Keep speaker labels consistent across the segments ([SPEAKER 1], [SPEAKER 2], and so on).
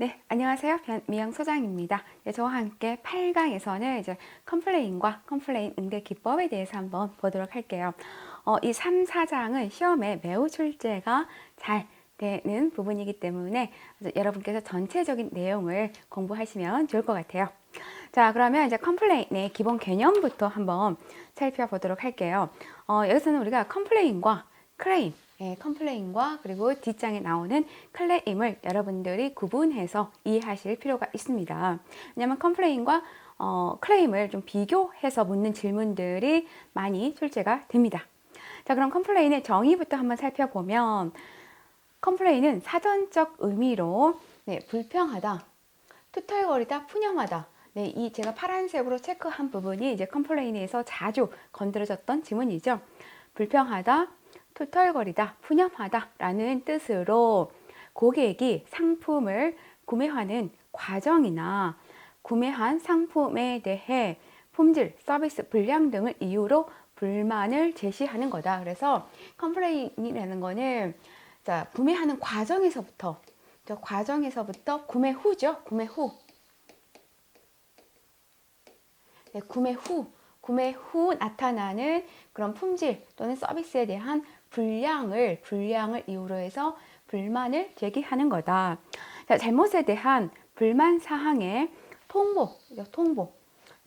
[SPEAKER 1] 네, 안녕하세요. 변미영 소장입니다. 네, 저와 함께 8강에서는 이제 컴플레인과 컴플레인 응대 기법에 대해서 한번 보도록 할게요. 이 3, 4장은 시험에 매우 출제가 잘 되는 부분이기 때문에 여러분께서 전체적인 내용을 공부하시면 좋을 것 같아요. 자, 그러면 이제 컴플레인의 기본 개념부터 한번 살펴보도록 할게요. 여기서는 우리가 컴플레인과 클레임, 컴플레인과 그리고 뒷장에 나오는 클레임을 여러분들이 구분해서 이해하실 필요가 있습니다. 왜냐하면 컴플레인과 클레임을 좀 비교해서 묻는 질문들이 많이 출제가 됩니다. 자, 그럼 컴플레인의 정의부터 한번 살펴보면 컴플레인은 사전적 의미로 불평하다, 투덜거리다, 푸념하다. 네, 이 제가 파란색으로 체크한 부분이 이제 컴플레인에서 자주 건드려졌던 지문이죠. 불평하다, 투덜거리다, 푸념하다 라는 뜻으로 고객이 상품을 구매하는 과정이나 구매한 상품에 대해 품질, 서비스, 불량 등을 이유로 불만을 제시하는 거다. 그래서 컴플레인이라는 거는 자, 구매하는 과정에서부터 구매 후죠. 구매 후. 네, 구매 후 나타나는 그런 품질 또는 서비스에 대한 불량을 이유로 해서 불만을 제기하는 거다. 자, 잘못에 대한 불만 사항의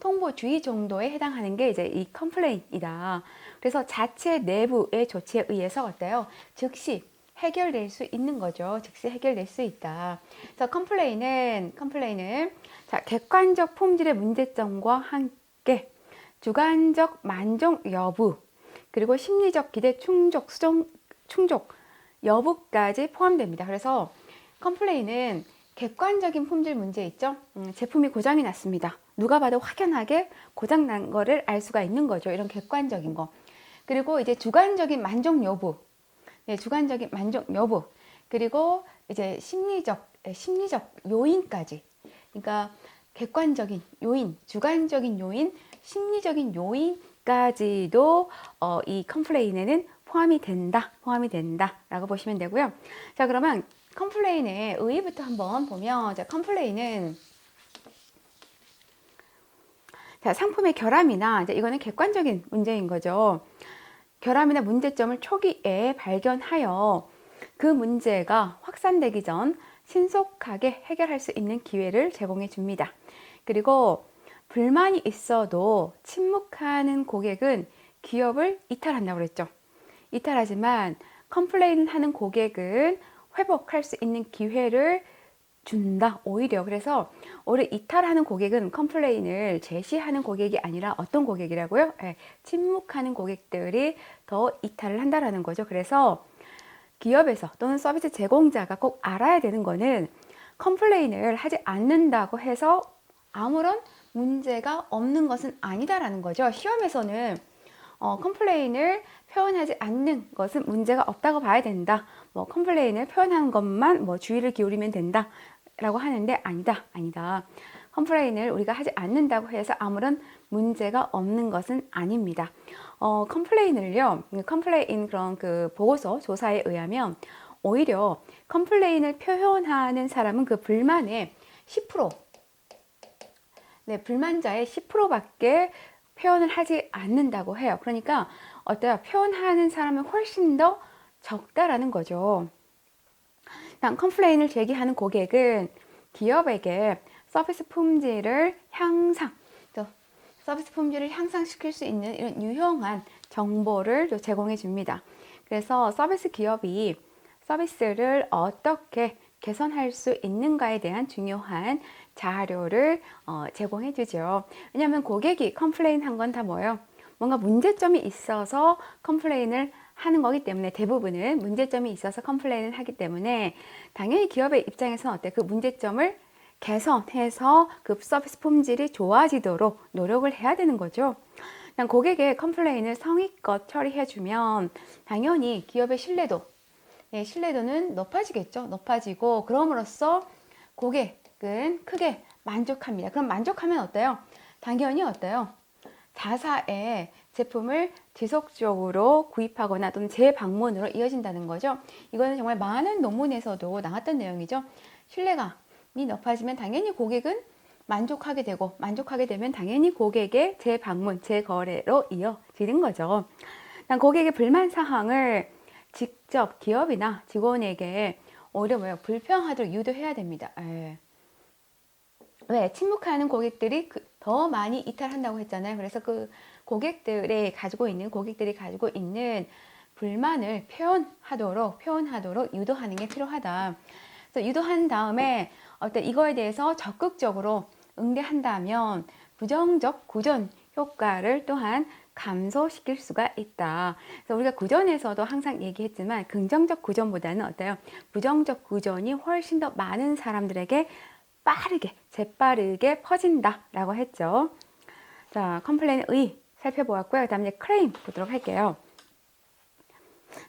[SPEAKER 1] 통보주의 정도에 해당하는 게 이제 이 컴플레인이다. 그래서 자체 내부의 조치에 의해서 어때요? 즉시 해결될 수 있는 거죠. 즉시 해결될 수 있다. 그래서 컴플레인은 자, 객관적 품질의 문제점과 함께 주관적 만족 여부, 그리고 심리적 기대 충족 여부까지 포함됩니다. 그래서 컴플레인은 객관적인 품질 문제 있죠. 제품이 고장이 났습니다. 누가 봐도 확연하게 고장 난 거를 알 수가 있는 거죠. 이런 객관적인 거. 그리고 이제 주관적인 만족 여부. 네, 주관적인 만족 여부. 그리고 이제 심리적 요인까지. 그러니까 객관적인 요인, 주관적인 요인, 심리적인 요인까지도 이 컴플레인에는 포함이 된다라고 보시면 되고요. 자, 그러면 컴플레인의 의의부터 한번 보면, 자, 컴플레인은 자, 상품의 결함이나 이제 이거는 객관적인 문제인 거죠. 결함이나 문제점을 초기에 발견하여 그 문제가 확산되기 전 신속하게 해결할 수 있는 기회를 제공해 줍니다. 그리고 불만이 있어도 침묵하는 고객은 기업을 이탈한다고 그랬죠. 이탈하지만 컴플레인 하는 고객은 회복할 수 있는 기회를 준다. 오히려 그래서 이탈하는 고객은 컴플레인을 제시하는 고객이 아니라 어떤 고객이라고요? 침묵하는 고객들이 더 이탈을 한다라는 거죠. 그래서 기업에서 또는 서비스 제공자가 꼭 알아야 되는 거는 컴플레인을 하지 않는다고 해서 아무런 문제가 없는 것은 아니다라는 거죠. 시험에서는 컴플레인을 표현하지 않는 것은 문제가 없다고 봐야 된다. 컴플레인을 표현하는 것만 주의를 기울이면 된다. 라고 하는데 아니다. 컴플레인을 우리가 하지 않는다고 해서 아무런 문제가 없는 것은 아닙니다. 컴플레인 그런 그 보고서 조사에 의하면 오히려 컴플레인을 표현하는 사람은 그 불만의 10%, 네, 불만자의 10%밖에 표현을 하지 않는다고 해요. 그러니까 어때요? 표현하는 사람은 훨씬 더 적다라는 거죠. 컴플레인을 제기하는 고객은 기업에게 서비스 품질을 향상시킬 수 있는 이런 유용한 정보를 제공해 줍니다. 그래서 서비스 기업이 서비스를 어떻게 개선할 수 있는가에 대한 중요한 자료를 제공해 주죠. 왜냐하면 고객이 컴플레인 한 건 다 뭐예요? 뭔가 문제점이 있어서 컴플레인을 하는 거기 때문에 대부분은 문제점이 있어서 컴플레인을 하기 때문에 당연히 기업의 입장에서는 그 문제점을 개선해서 그 서비스 품질이 좋아지도록 노력을 해야 되는 거죠. 고객의 컴플레인을 성의껏 처리해주면 당연히 기업의 신뢰도는 높아지겠죠. 높아지고 그럼으로써 고객은 크게 만족합니다. 그럼 만족하면 어때요? 당연히 어때요? 자사의 제품을 지속적으로 구입하거나 또는 재방문으로 이어진다는 거죠. 이거는 정말 많은 논문에서도 나왔던 내용이죠. 신뢰가 높아지면 당연히 고객은 만족하게 되고, 만족하게 되면 당연히 고객의 재방문, 재거래로 이어지는 거죠. 고객의 불만 사항을 직접 기업이나 직원에게 오히려 불평하도록 유도해야 됩니다. 왜? 침묵하는 고객들이 더 많이 이탈한다고 했잖아요. 그래서 그 고객들이 가지고 있는 불만을 표현하도록 유도하는 게 필요하다. 그래서 유도한 다음에 이거에 대해서 적극적으로 응대한다면 부정적 구전 효과를 또한 감소시킬 수가 있다. 그래서 우리가 구전에서도 항상 얘기했지만 긍정적 구전보다는 어때요? 부정적 구전이 훨씬 더 많은 사람들에게 재빠르게 퍼진다라고 했죠. 자, 컴플레인의 살펴보았고요. 그 다음에 클레임 보도록 할게요.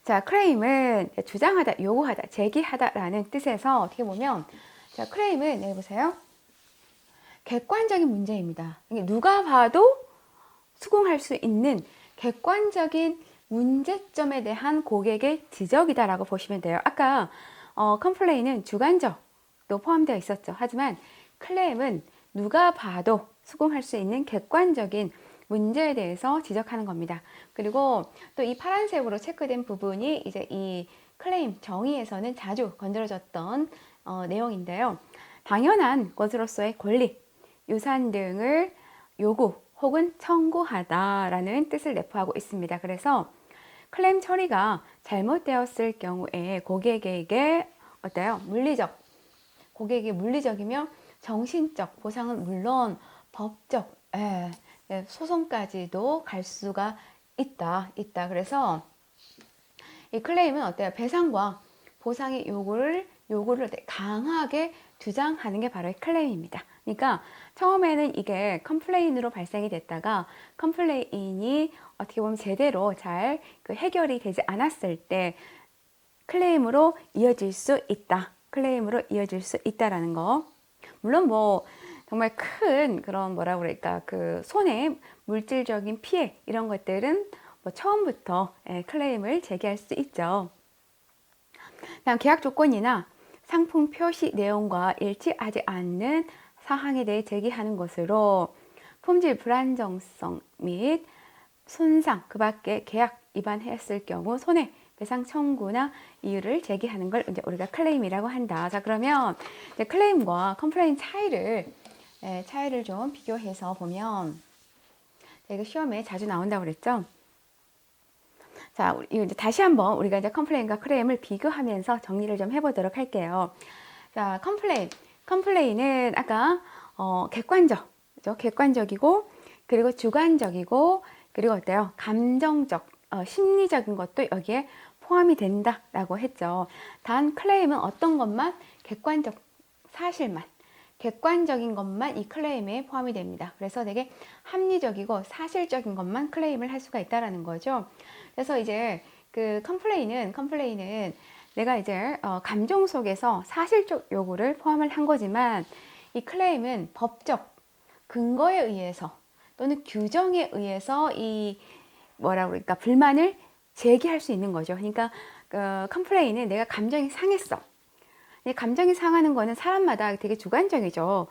[SPEAKER 1] 자, 클레임은 주장하다, 요구하다, 제기하다라는 뜻에서 어떻게 보면, 자, 클레임은 여기 보세요. 객관적인 문제입니다. 누가 봐도 수긍할 수 있는 객관적인 문제점에 대한 고객의 지적이다라고 보시면 돼요. 아까 컴플레인은 주관적도 포함되어 있었죠. 하지만 클레임은 누가 봐도 수긍할 수 있는 객관적인 문제에 대해서 지적하는 겁니다. 그리고 또 이 파란색으로 체크된 부분이 이제 이 클레임 정의에서는 자주 건드려졌던 내용인데요. 당연한 것으로서의 권리, 유산 등을 요구 혹은 청구하다라는 뜻을 내포하고 있습니다. 그래서 클레임 처리가 잘못되었을 경우에 고객에게 어때요? 고객이 물리적이며 정신적 보상은 물론 법적 소송까지도 갈 수가 있다. 그래서 이 클레임은 어때요? 배상과 보상의 요구를 강하게 주장하는 게 바로 클레임입니다. 그러니까 처음에는 이게 컴플레인으로 발생이 됐다가 컴플레인이 어떻게 보면 제대로 잘 해결이 되지 않았을 때 클레임으로 이어질 수 있다라는 거. 물론 정말 큰 그런 손해, 물질적인 피해 이런 것들은 처음부터 클레임을 제기할 수 있죠. 다음 계약 조건이나 상품 표시 내용과 일치하지 않는 사항에 대해 제기하는 것으로 품질 불안정성 및 손상, 그 밖에 계약 위반했을 경우 손해배상 청구나 이유를 제기하는 걸 이제 우리가 클레임이라고 한다. 자, 그러면 이제 클레임과 컴플레인 차이를 좀 비교해서 보면, 이거 시험에 자주 나온다고 그랬죠? 자, 이제 다시 한번 우리가 이제 컴플레인과 클레임을 비교하면서 정리를 좀 해보도록 할게요. 자, 컴플레인은 아까 객관적이고 그리고 주관적이고 그리고 어때요? 감정적, 심리적인 것도 여기에 포함이 된다라고 했죠. 단 클레임은 어떤 것만 객관적인 것만 이 클레임에 포함이 됩니다. 그래서 되게 합리적이고 사실적인 것만 클레임을 할 수가 있다라는 거죠. 그래서 이제 그 컴플레인은 내가 이제 감정 속에서 사실적 요구를 포함을 한 거지만 이 클레임은 법적 근거에 의해서 또는 규정에 의해서 이 불만을 제기할 수 있는 거죠. 그러니까 컴플레인은 내가 감정이 상했어. 감정이 상하는 거는 사람마다 되게 주관적이죠.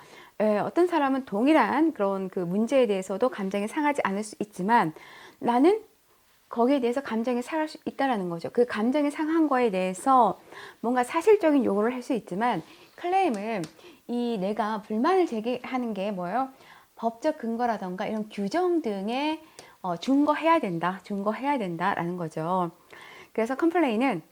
[SPEAKER 1] 어떤 사람은 동일한 그런 그 문제에 대해서도 감정이 상하지 않을 수 있지만 나는 거기에 대해서 감정이 상할 수 있다라는 거죠. 그 감정이 상한 거에 대해서 뭔가 사실적인 요구를 할 수 있지만 클레임은 내가 불만을 제기하는 게 뭐예요? 법적 근거라던가 이런 규정 등에 준거해야 된다라는 거죠. 그래서 컴플레인은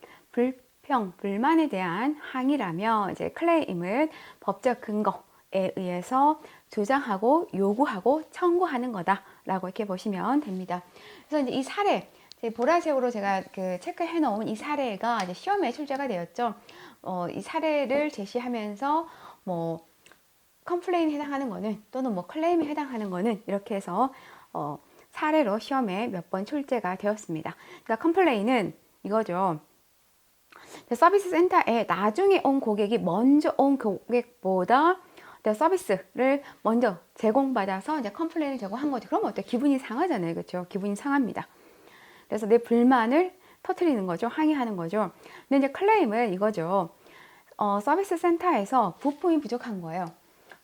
[SPEAKER 1] 불만에 대한 항의라며 이제 클레임은 법적 근거에 의해서 주장하고 요구하고 청구하는 거다라고 이렇게 보시면 됩니다. 그래서 이제 이 사례, 보라색으로 제가 체크해 놓은 이 사례가 이제 시험에 출제가 되었죠. 이 사례를 제시하면서 컴플레인에 해당하는 거는 또는 클레임에 해당하는 거는 이렇게 해서 사례로 시험에 몇 번 출제가 되었습니다. 그러니까 컴플레인은 이거죠. 서비스 센터에 나중에 온 고객이 먼저 온 고객보다 서비스를 먼저 제공받아서 이제 컴플레인을 제공한 거죠. 그러면 어때? 기분이 상하잖아요. 그렇죠? 기분이 상합니다. 그래서 내 불만을 터뜨리는 거죠. 항의하는 거죠. 근데 이제 클레임은 이거죠. 서비스 센터에서 부품이 부족한 거예요.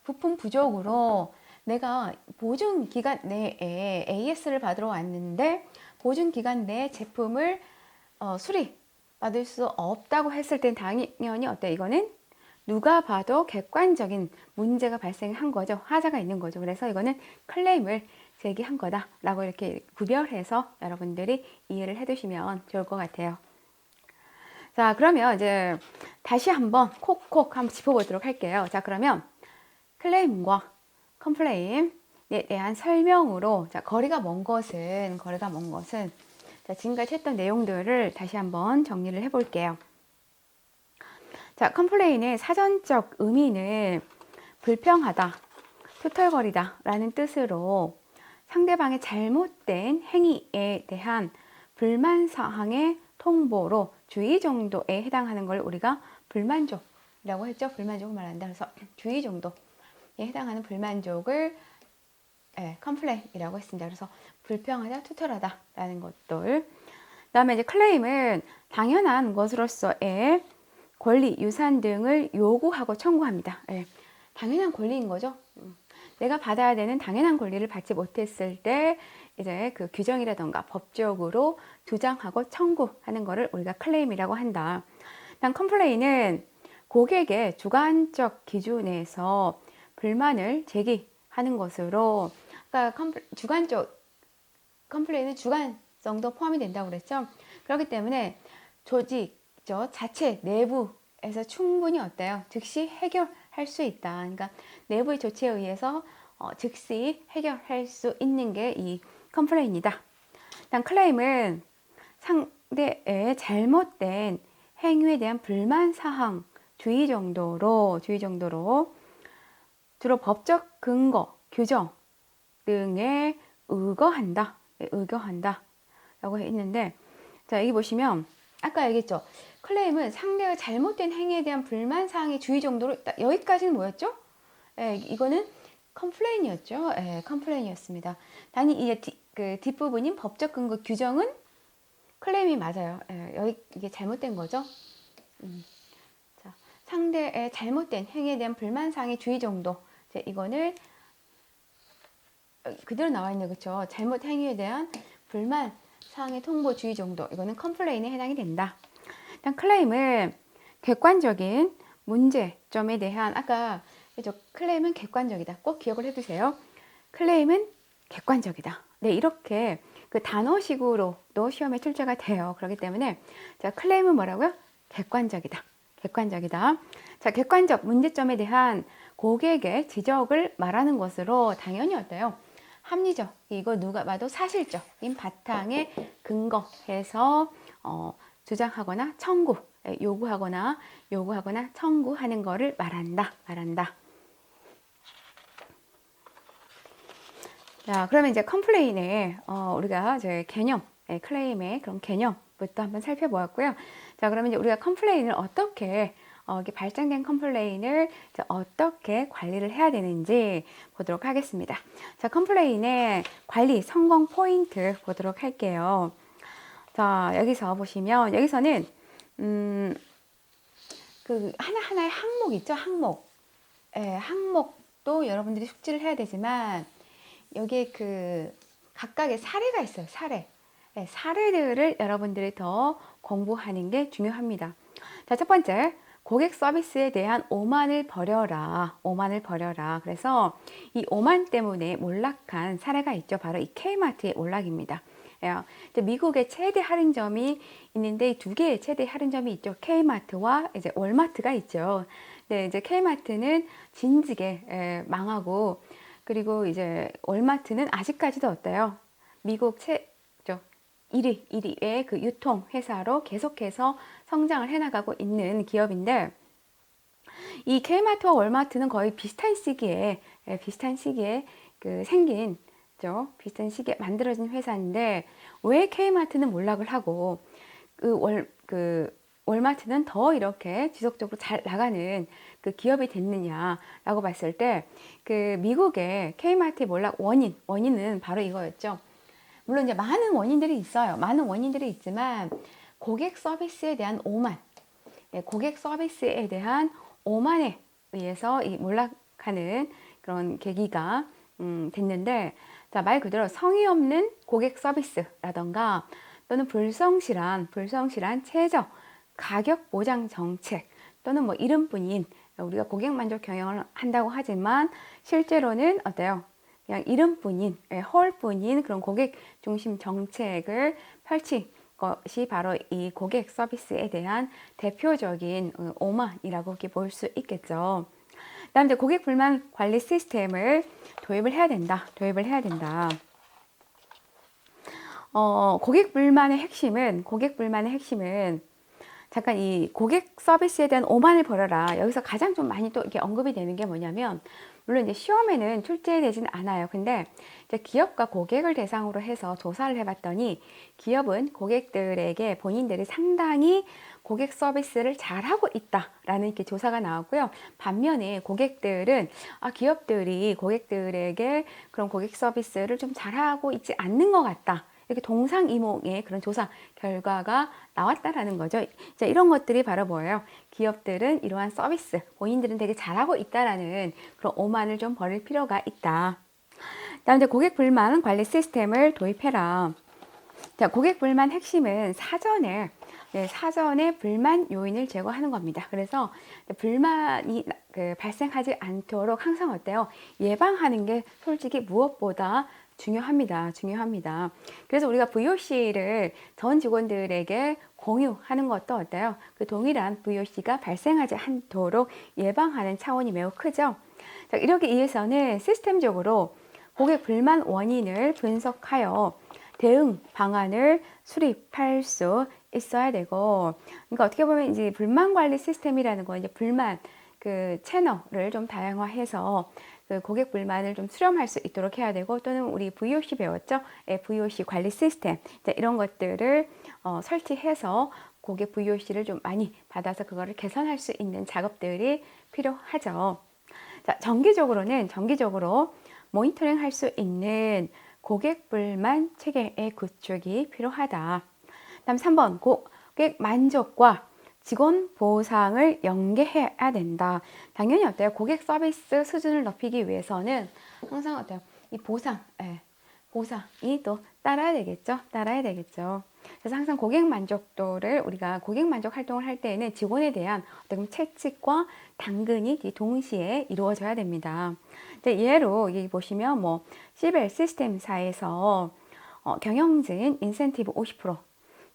[SPEAKER 1] 부품 부족으로 내가 보증 기간 내에 AS를 받으러 왔는데 보증 기간 내에 제품을 수리 받을 수 없다고 했을 땐 당연히 어때? 이거는 누가 봐도 객관적인 문제가 발생한 거죠. 하자가 있는 거죠. 그래서 이거는 클레임을 제기한 거다라고 이렇게 구별해서 여러분들이 이해를 해두시면 좋을 것 같아요. 자, 그러면 이제 다시 한번 콕콕 한번 짚어보도록 할게요. 자, 그러면 클레임과 컴플레인에 대한 설명으로, 자, 거리가 먼 것은 자, 지금까지 했던 내용들을 다시 한번 정리를 해볼게요. 자, 컴플레인의 사전적 의미는 불평하다, 투덜거리다 라는 뜻으로 상대방의 잘못된 행위에 대한 불만 사항의 통보로 주의 정도에 해당하는 걸 우리가 불만족이라고 했죠. 불만족을 말한다. 그래서 주의 정도에 해당하는 불만족을 컴플레인이라고 했습니다. 그래서 불평하다, 투덜하다 라는 것들. 그 다음에 이제 클레임은 당연한 것으로서의 권리, 유산 등을 요구하고 청구합니다. 당연한 권리인 거죠. 내가 받아야 되는 당연한 권리를 받지 못했을 때 이제 그 규정이라던가 법적으로 주장하고 청구하는 것을 우리가 클레임이라고 한다. 단 컴플레인은 고객의 주관적 기준에서 불만을 제기하는 것으로, 그러니까 주관적 컴플레인은 주관성도 포함이 된다고 그랬죠. 그렇기 때문에 조직 자체 내부에서 충분히 어때요? 즉시 해결할 수 있다. 그러니까 내부의 조치에 의해서 즉시 해결할 수 있는 게 이 컴플레인이다. 일단 클레임은 상대의 잘못된 행위에 대한 불만 사항 주의 정도로 주로 법적 근거, 규정 등에 의거한다 라고 했는데, 자, 여기 보시면 아까 얘기했죠. 클레임은 상대의 잘못된 행위에 대한 불만 사항의 주의 정도로, 여기까지는 뭐였죠? 이거는 컴플레인이었죠. 컴플레인이었습니다. 단위 이제 그 뒷부분인 법적 근거 규정은 클레임이 맞아요. 여기 이게 잘못된 거죠. 자, 상대의 잘못된 행위에 대한 불만 사항의 주의 정도. 이거는 그대로 나와 있는, 그렇죠? 잘못 행위에 대한 불만 사항의 통보 주의 정도. 이거는 컴플레인에 해당이 된다. 일단 클레임은 객관적인 문제점에 대한, 아까 클레임은 객관적이다. 꼭 기억을 해두세요. 클레임은 객관적이다. 네, 이렇게 그 단어식으로도 시험에 출제가 돼요. 그렇기 때문에 자, 클레임은 뭐라고요? 객관적이다. 자, 객관적 문제점에 대한 고객의 지적을 말하는 것으로 당연히 어때요? 합리적, 이거 누가 봐도 사실적인 바탕에 근거해서 주장하거나 요구하거나 청구하는 것을 말한다. 자, 그러면 이제 컴플레인의 우리가 이제 개념, 클레임의 그런 개념부터 한번 살펴보았고요. 자, 그러면 이제 우리가 컴플레인을 어떻게 이렇게 발생된 컴플레인을 어떻게 관리를 해야 되는지 보도록 하겠습니다. 자, 컴플레인의 관리 성공 포인트 보도록 할게요. 자, 여기서 보시면 여기서는 그 하나하나의 항목 있죠, 항목. 항목도 여러분들이 숙지를 해야 되지만 여기에 그 각각의 사례가 있어요. 사례들을 여러분들이 더 공부하는 게 중요합니다. 자, 첫 번째, 고객 서비스에 대한 오만을 버려라. 그래서 이 오만 때문에 몰락한 사례가 있죠. 바로 이 K마트의 몰락입니다. 미국의 최대 할인점이 있는데 이 두 개의 최대 할인점이 있죠. K마트와 이제 월마트가 있죠. 네, 이제 K마트는 진지게 망하고, 그리고 이제 월마트는 아직까지도 어때요? 미국 1위의 그 유통 회사로 계속해서 성장을 해나가고 있는 기업인데, 이 K마트와 월마트는 거의 비슷한 시기에 비슷한 시기에 만들어진 회사인데 왜 K마트는 몰락을 하고 월마트는 더 이렇게 지속적으로 잘 나가는 그 기업이 됐느냐라고 봤을 때, 그 미국의 K마트의 몰락 원인은 바로 이거였죠. 물론 이제 많은 원인들이 있어요. 많은 원인들이 있지만 고객 서비스에 대한 오만, 고객 서비스에 대한 오만에 의해서 이 몰락하는 그런 계기가 됐는데, 자, 말 그대로 성의 없는 고객 서비스라던가 또는 불성실한 최저 가격 보장 정책 또는 뭐 이름뿐인, 우리가 고객 만족 경영을 한다고 하지만 실제로는 어때요? 그냥 이름뿐인, 헐뿐인 그런 고객 중심 정책을 펼친 것이 바로 이 고객 서비스에 대한 대표적인 오만이라고 볼 수 있겠죠. 그다음 이제 고객 불만 관리 시스템을 도입을 해야 된다. 고객 불만의 핵심은 잠깐 이 고객 서비스에 대한 오만을 버려라. 여기서 가장 좀 많이 또 이렇게 언급이 되는 게 뭐냐면, 물론 이제 시험에는 출제되진 않아요. 근데 이제 기업과 고객을 대상으로 해서 조사를 해봤더니 기업은 고객들에게 본인들이 상당히 고객 서비스를 잘하고 있다라는 이렇게 조사가 나왔고요. 반면에 고객들은 기업들이 고객들에게 그런 고객 서비스를 좀 잘하고 있지 않는 것 같다. 이렇게 동상이몽의 그런 조사 결과가 나왔다라는 거죠. 자, 이런 것들이 바로 뭐예요? 기업들은 이러한 서비스, 본인들은 되게 잘하고 있다라는 그런 오만을 좀 버릴 필요가 있다. 다음 이제 고객 불만 관리 시스템을 도입해라. 자, 고객 불만 핵심은 사전에 불만 요인을 제거하는 겁니다. 그래서 불만이 발생하지 않도록 항상 어때요? 예방하는 게 솔직히 무엇보다 중요합니다. 그래서 우리가 VOC를 전 직원들에게 공유하는 것도 어때요? 그 동일한 VOC가 발생하지 않도록 예방하는 차원이 매우 크죠. 자, 이렇게 위해서는 시스템적으로 고객 불만 원인을 분석하여 대응 방안을 수립할 수 있어야 되고, 그러니까 어떻게 보면 이제 불만 관리 시스템이라는 건 이제 불만 그 채널을 좀 다양화해서 그 고객 불만을 좀 수렴할 수 있도록 해야 되고, 또는 우리 VOC 배웠죠? VOC 관리 시스템, 이런 것들을 설치해서 고객 VOC를 좀 많이 받아서 그거를 개선할 수 있는 작업들이 필요하죠. 자, 정기적으로 모니터링 할 수 있는 고객 불만 체계의 구축이 필요하다. 다음 3번, 고객 만족과 직원 보상을 연계해야 된다. 당연히 어때요? 고객 서비스 수준을 높이기 위해서는 항상 어때요? 이 보상이 또 따라야 되겠죠? 그래서 항상 고객 만족도를, 우리가 고객 만족 활동을 할 때에는 직원에 대한 어떤 채찍과 당근이 동시에 이루어져야 됩니다. 예로 여기 보시면 뭐 시벨 시스템사에서 경영진 인센티브 50%,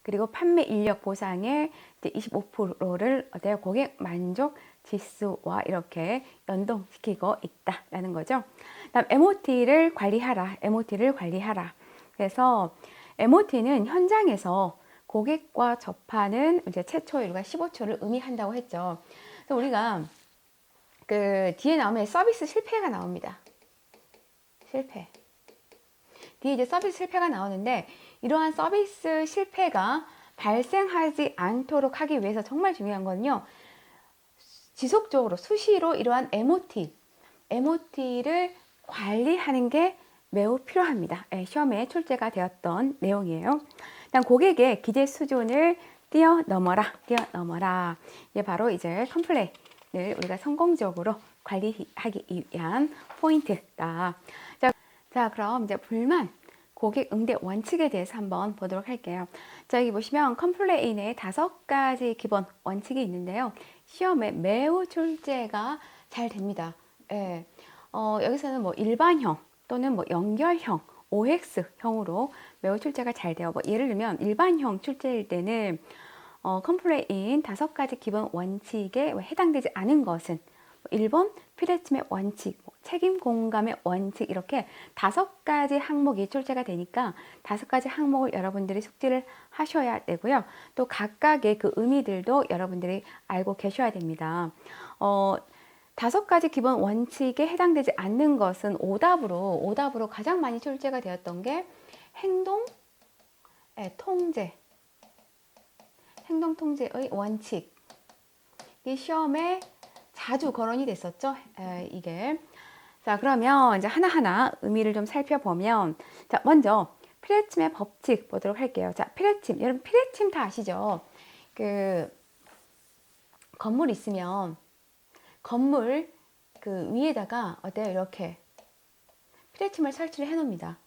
[SPEAKER 1] 그리고 판매 인력 보상의 25%를 어때요? 고객 만족 지수와 이렇게 연동시키고 있다라는 거죠. 다음 MOT를 관리하라. 그래서 MOT는 현장에서 고객과 접하는 이제 최초 일과 15초를 의미한다고 했죠. 그래서 우리가 그 뒤에 나오면 서비스 실패가 나옵니다. 뒤에 이제 서비스 실패가 나오는데, 이러한 서비스 실패가 발생하지 않도록 하기 위해서 정말 중요한 건요, 지속적으로 수시로 이러한 MOT를 관리하는 게 매우 필요합니다. 시험에 출제가 되었던 내용이에요. 일단 고객의 기대 수준을 뛰어넘어라. 이게 바로 이제 컴플레인을 우리가 성공적으로 관리하기 위한 포인트다. 자, 그럼 이제 불만 고객 응대 원칙에 대해서 한번 보도록 할게요. 자, 여기 보시면 컴플레인에 5가지 기본 원칙이 있는데요. 시험에 매우 출제가 잘 됩니다. 여기서는 뭐 일반형 또는 뭐 연결형, OX형으로 매우 출제가 잘 돼요. 뭐 예를 들면 일반형 출제일 때는 컴플레인 5가지 기본 원칙에 해당되지 않은 것은 1번 피레침의 원칙, 책임 공감의 원칙, 이렇게 5가지 항목이 출제가 되니까 5가지 항목을 여러분들이 숙지를 하셔야 되고요. 또 각각의 그 의미들도 여러분들이 알고 계셔야 됩니다. 5가지 기본 원칙에 해당되지 않는 것은 오답으로 가장 많이 출제가 되었던 게 행동 통제의 원칙. 이 시험에 자주 거론이 됐었죠. 이게. 자, 그러면 이제 하나하나 의미를 좀 살펴보면, 자, 먼저 피레침의 법칙 보도록 할게요. 자, 피레침. 여러분 피레침 다 아시죠? 건물 있으면 건물 그 위에다가 어때요? 이렇게 피레침을 설치를 해 놓습니다.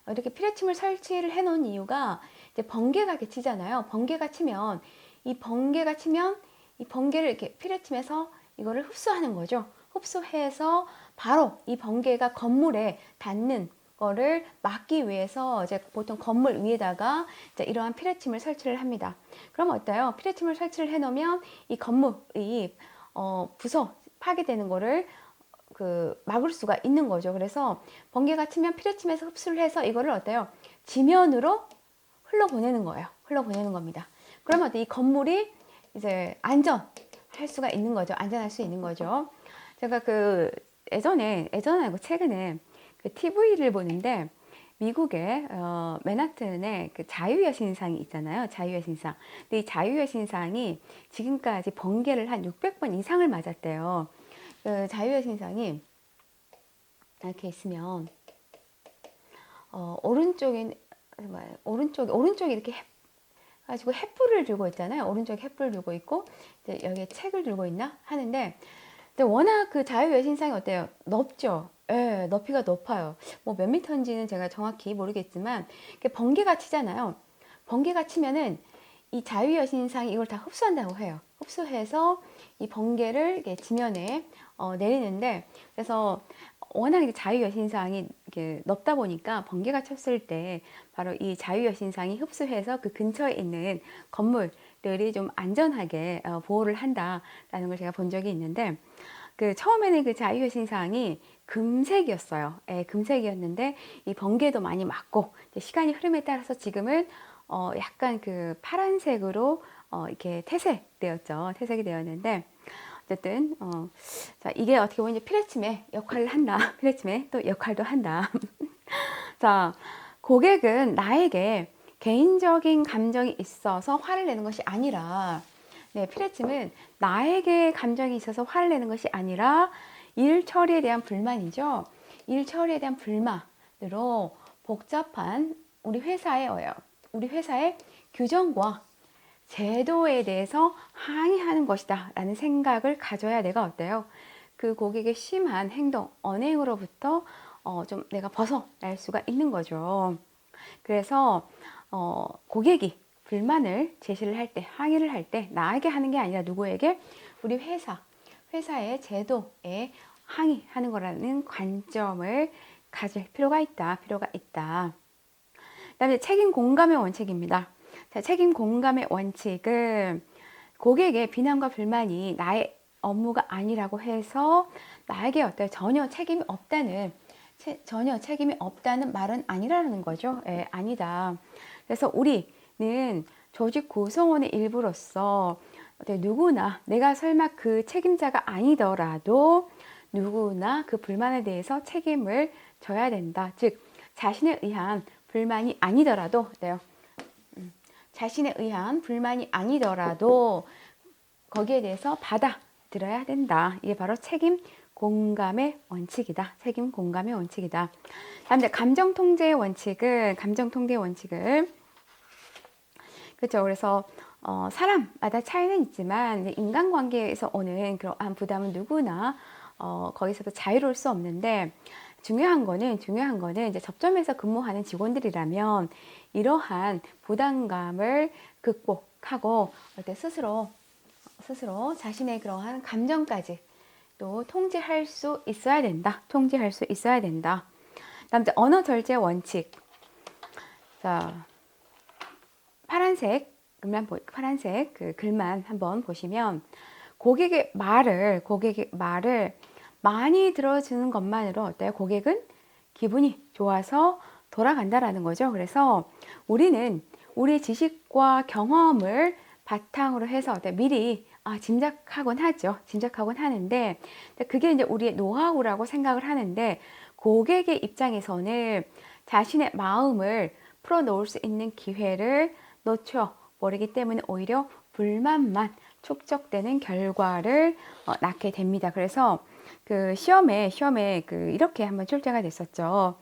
[SPEAKER 1] 이렇게 피레침을 설치를 해 놓은 이유가 이제 번개가 이렇게 치잖아요. 번개가 치면 이 번개를 이렇게 피레침에서 이거를 흡수하는 거죠. 흡수해서 바로 이 번개가 건물에 닿는 거를 막기 위해서 이제 보통 건물 위에다가 이제 이러한 피레침을 설치를 합니다. 그럼 어때요? 피레침을 설치를 해 놓으면 이 건물이 부서 파괴되는 거를 막을 수가 있는 거죠. 그래서 번개가 치면 피레침에서 흡수를 해서 이거를 어때요? 지면으로 흘러보내는 거예요. 흘러보내는 겁니다. 그러면 이 건물이 이제 안전할 수가 있는 거죠. 안전할 수 있는 거죠. 제가 예전에 아니고 최근에 TV를 보는데 미국의 맨하튼에 그 자유의 신상이 있잖아요. 자유의 신상. 근데 이 자유의 신상이 지금까지 번개를 한 600번 이상을 맞았대요. 그 자유의 신상이 이렇게 있으면 오른쪽에 이렇게 가지고 횃불을 들고 있잖아요. 오른쪽에 횃불을 들고 있고 이제 여기에 책을 들고 있나 하는데, 근데 워낙 그 자유의 신상이 어때요? 높죠. 예, 높이가 높아요. 뭐 몇 미터인지는 제가 정확히 모르겠지만 번개가 치잖아요. 번개가 치면은 이 자유의 신상이 이걸 다 흡수한다고 해요. 흡수해서 이 번개를 이렇게 지면에 내리는데, 그래서 워낙 이제 자유여신상이 이렇게 높다 보니까 번개가 쳤을 때 바로 이 자유여신상이 흡수해서 그 근처에 있는 건물들이 좀 안전하게 보호를 한다라는 걸 제가 본 적이 있는데, 처음에는 그 자유여신상이 금색이었어요. 예, 금색이었는데 이 번개도 많이 맞고 시간이 흐름에 따라서 지금은 약간 파란색으로 이렇게 퇴색되었죠. 퇴색이 되었는데, 어쨌든 자, 이게 어떻게 보면 이제 피레침의 역할을 한다. 피레침의 또 역할도 한다. 자, 고객은 나에게 개인적인 감정이 있어서 화를 내는 것이 아니라, 네, 피레침은 나에게 감정이 있어서 화를 내는 것이 아니라 일 처리에 대한 불만이죠. 일 처리에 대한 불만으로 복잡한 우리 회사의 규정과 제도에 대해서 항의하는 것이다 라는 생각을 가져야 내가 어때요? 그 고객의 심한 행동, 언행으로부터 좀 내가 벗어날 수가 있는 거죠. 그래서 고객이 불만을 제시를 할 때, 항의를 할 때 나에게 하는 게 아니라 누구에게? 우리 회사의 제도에 항의하는 거라는 관점을 가질 필요가 있다. 그다음에 책임 공감의 원칙입니다. 자, 책임 공감의 원칙은 고객의 비난과 불만이 나의 업무가 아니라고 해서 나에게 전혀 책임이 없다는 말은 아니라는 거죠. 예, 아니다. 그래서 우리는 조직 구성원의 일부로서 누구나, 내가 설마 그 책임자가 아니더라도 누구나 그 불만에 대해서 책임을 져야 된다. 즉, 자신에 의한 불만이 아니더라도, 자신에 의한 불만이 아니더라도 거기에 대해서 받아들여야 된다. 이게 바로 책임 공감의 원칙이다. 책임 공감의 원칙이다. 다음 감정 통제의 원칙은 그렇죠. 그래서 사람마다 차이는 있지만 인간관계에서 오는 그러한 부담은 누구나 거기서도 자유로울 수 없는데, 중요한 거는 이제 접점에서 근무하는 직원들이라면 이러한 부담감을 극복하고 스스로 자신의 그러한 감정까지 또 통제할 수 있어야 된다. 다음 언어 절제 원칙. 자, 파란색 그 글만 한번 보시면 고객의 말을 많이 들어주는 것만으로 어때요? 고객은 기분이 좋아서 돌아간다라는 거죠. 그래서 우리는 우리 지식과 경험을 바탕으로 해서 미리 짐작하곤 하는데, 그게 이제 우리의 노하우라고 생각을 하는데, 고객의 입장에서는 자신의 마음을 풀어놓을 수 있는 기회를 놓쳐버리기 때문에 오히려 불만만 축적되는 결과를 낳게 됩니다. 그래서 시험에 이렇게 한번 출제가 됐었죠.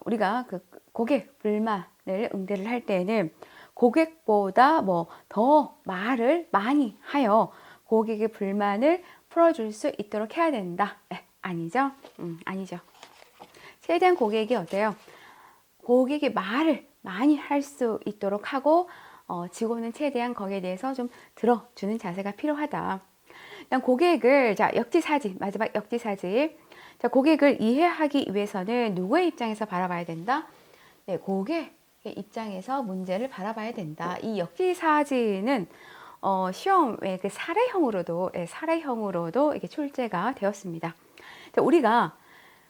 [SPEAKER 1] 우리가 고객 불만을 응대를 할 때는 고객보다 더 말을 많이 하여 고객의 불만을 풀어줄 수 있도록 해야 된다. 아니죠? 아니죠. 최대한 고객이 어때요? 고객이 말을 많이 할 수 있도록 하고 직원은 최대한 거기에 대해서 좀 들어주는 자세가 필요하다. 그다음 고객을 자 역지사지 마지막 역지사지. 자 고객을 이해하기 위해서는 누구의 입장에서 바라봐야 된다? 네, 고객의 입장에서 문제를 바라봐야 된다. 이 역지사지는 시험에 그 사례형으로도 이게 출제가 되었습니다. 자,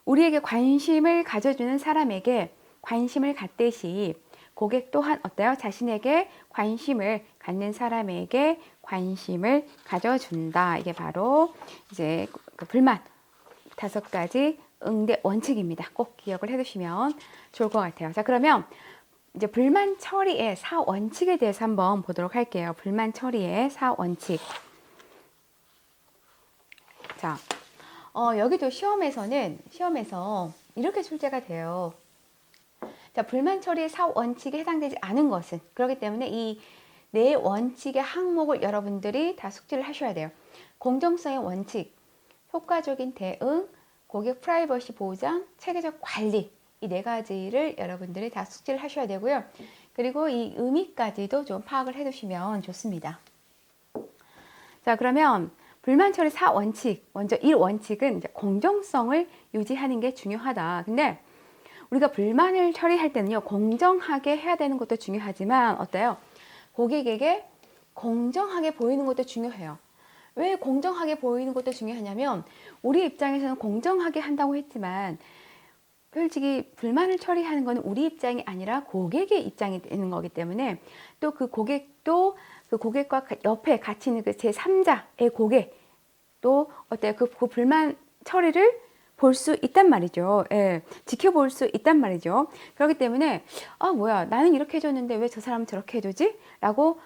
[SPEAKER 1] 우리에게 관심을 가져주는 사람에게 관심을 갖듯이 고객 또한 어때요? 자신에게 관심을 갖는 사람에게 관심을 가져준다. 이게 바로 이제 그 불만 5가지 응대 원칙입니다. 꼭 기억을 해두시면 좋을 것 같아요. 자, 그러면 이제 불만 처리의 4원칙에 대해서 한번 보도록 할게요. 불만 처리의 4원칙. 자, 여기도 시험에서 이렇게 출제가 돼요. 자, 불만 처리의 4원칙에 해당되지 않은 것은 그렇기 때문에 이 4원칙의 항목을 여러분들이 다 숙지를 하셔야 돼요. 공정성의 원칙, 효과적인 대응, 고객 프라이버시 보장, 체계적 관리 이 4가지를 여러분들이 다 숙지를 하셔야 되고요. 그리고 이 의미까지도 좀 파악을 해두시면 좋습니다. 자, 그러면 불만 처리 4원칙 먼저 1원칙은 이제 공정성을 유지하는 게 중요하다. 근데 우리가 불만을 처리할 때는요, 공정하게 해야 되는 것도 중요하지만 어때요? 고객에게 공정하게 보이는 것도 중요해요. 왜 공정하게 보이는 것도 중요하냐면 우리 입장에서는 공정하게 한다고 했지만 솔직히 불만을 처리하는 것은 우리 입장이 아니라 고객의 입장이 되는 거기 때문에 또 그 고객도 그 고객과 옆에 같이 있는 그 제3자의 고객도 어때요? 그 불만 처리를 볼 수 있단 말이죠. 예, 지켜볼 수 있단 말이죠. 그렇기 때문에 뭐야 나는 이렇게 해줬는데 왜 저 사람은 저렇게 해주지? 라고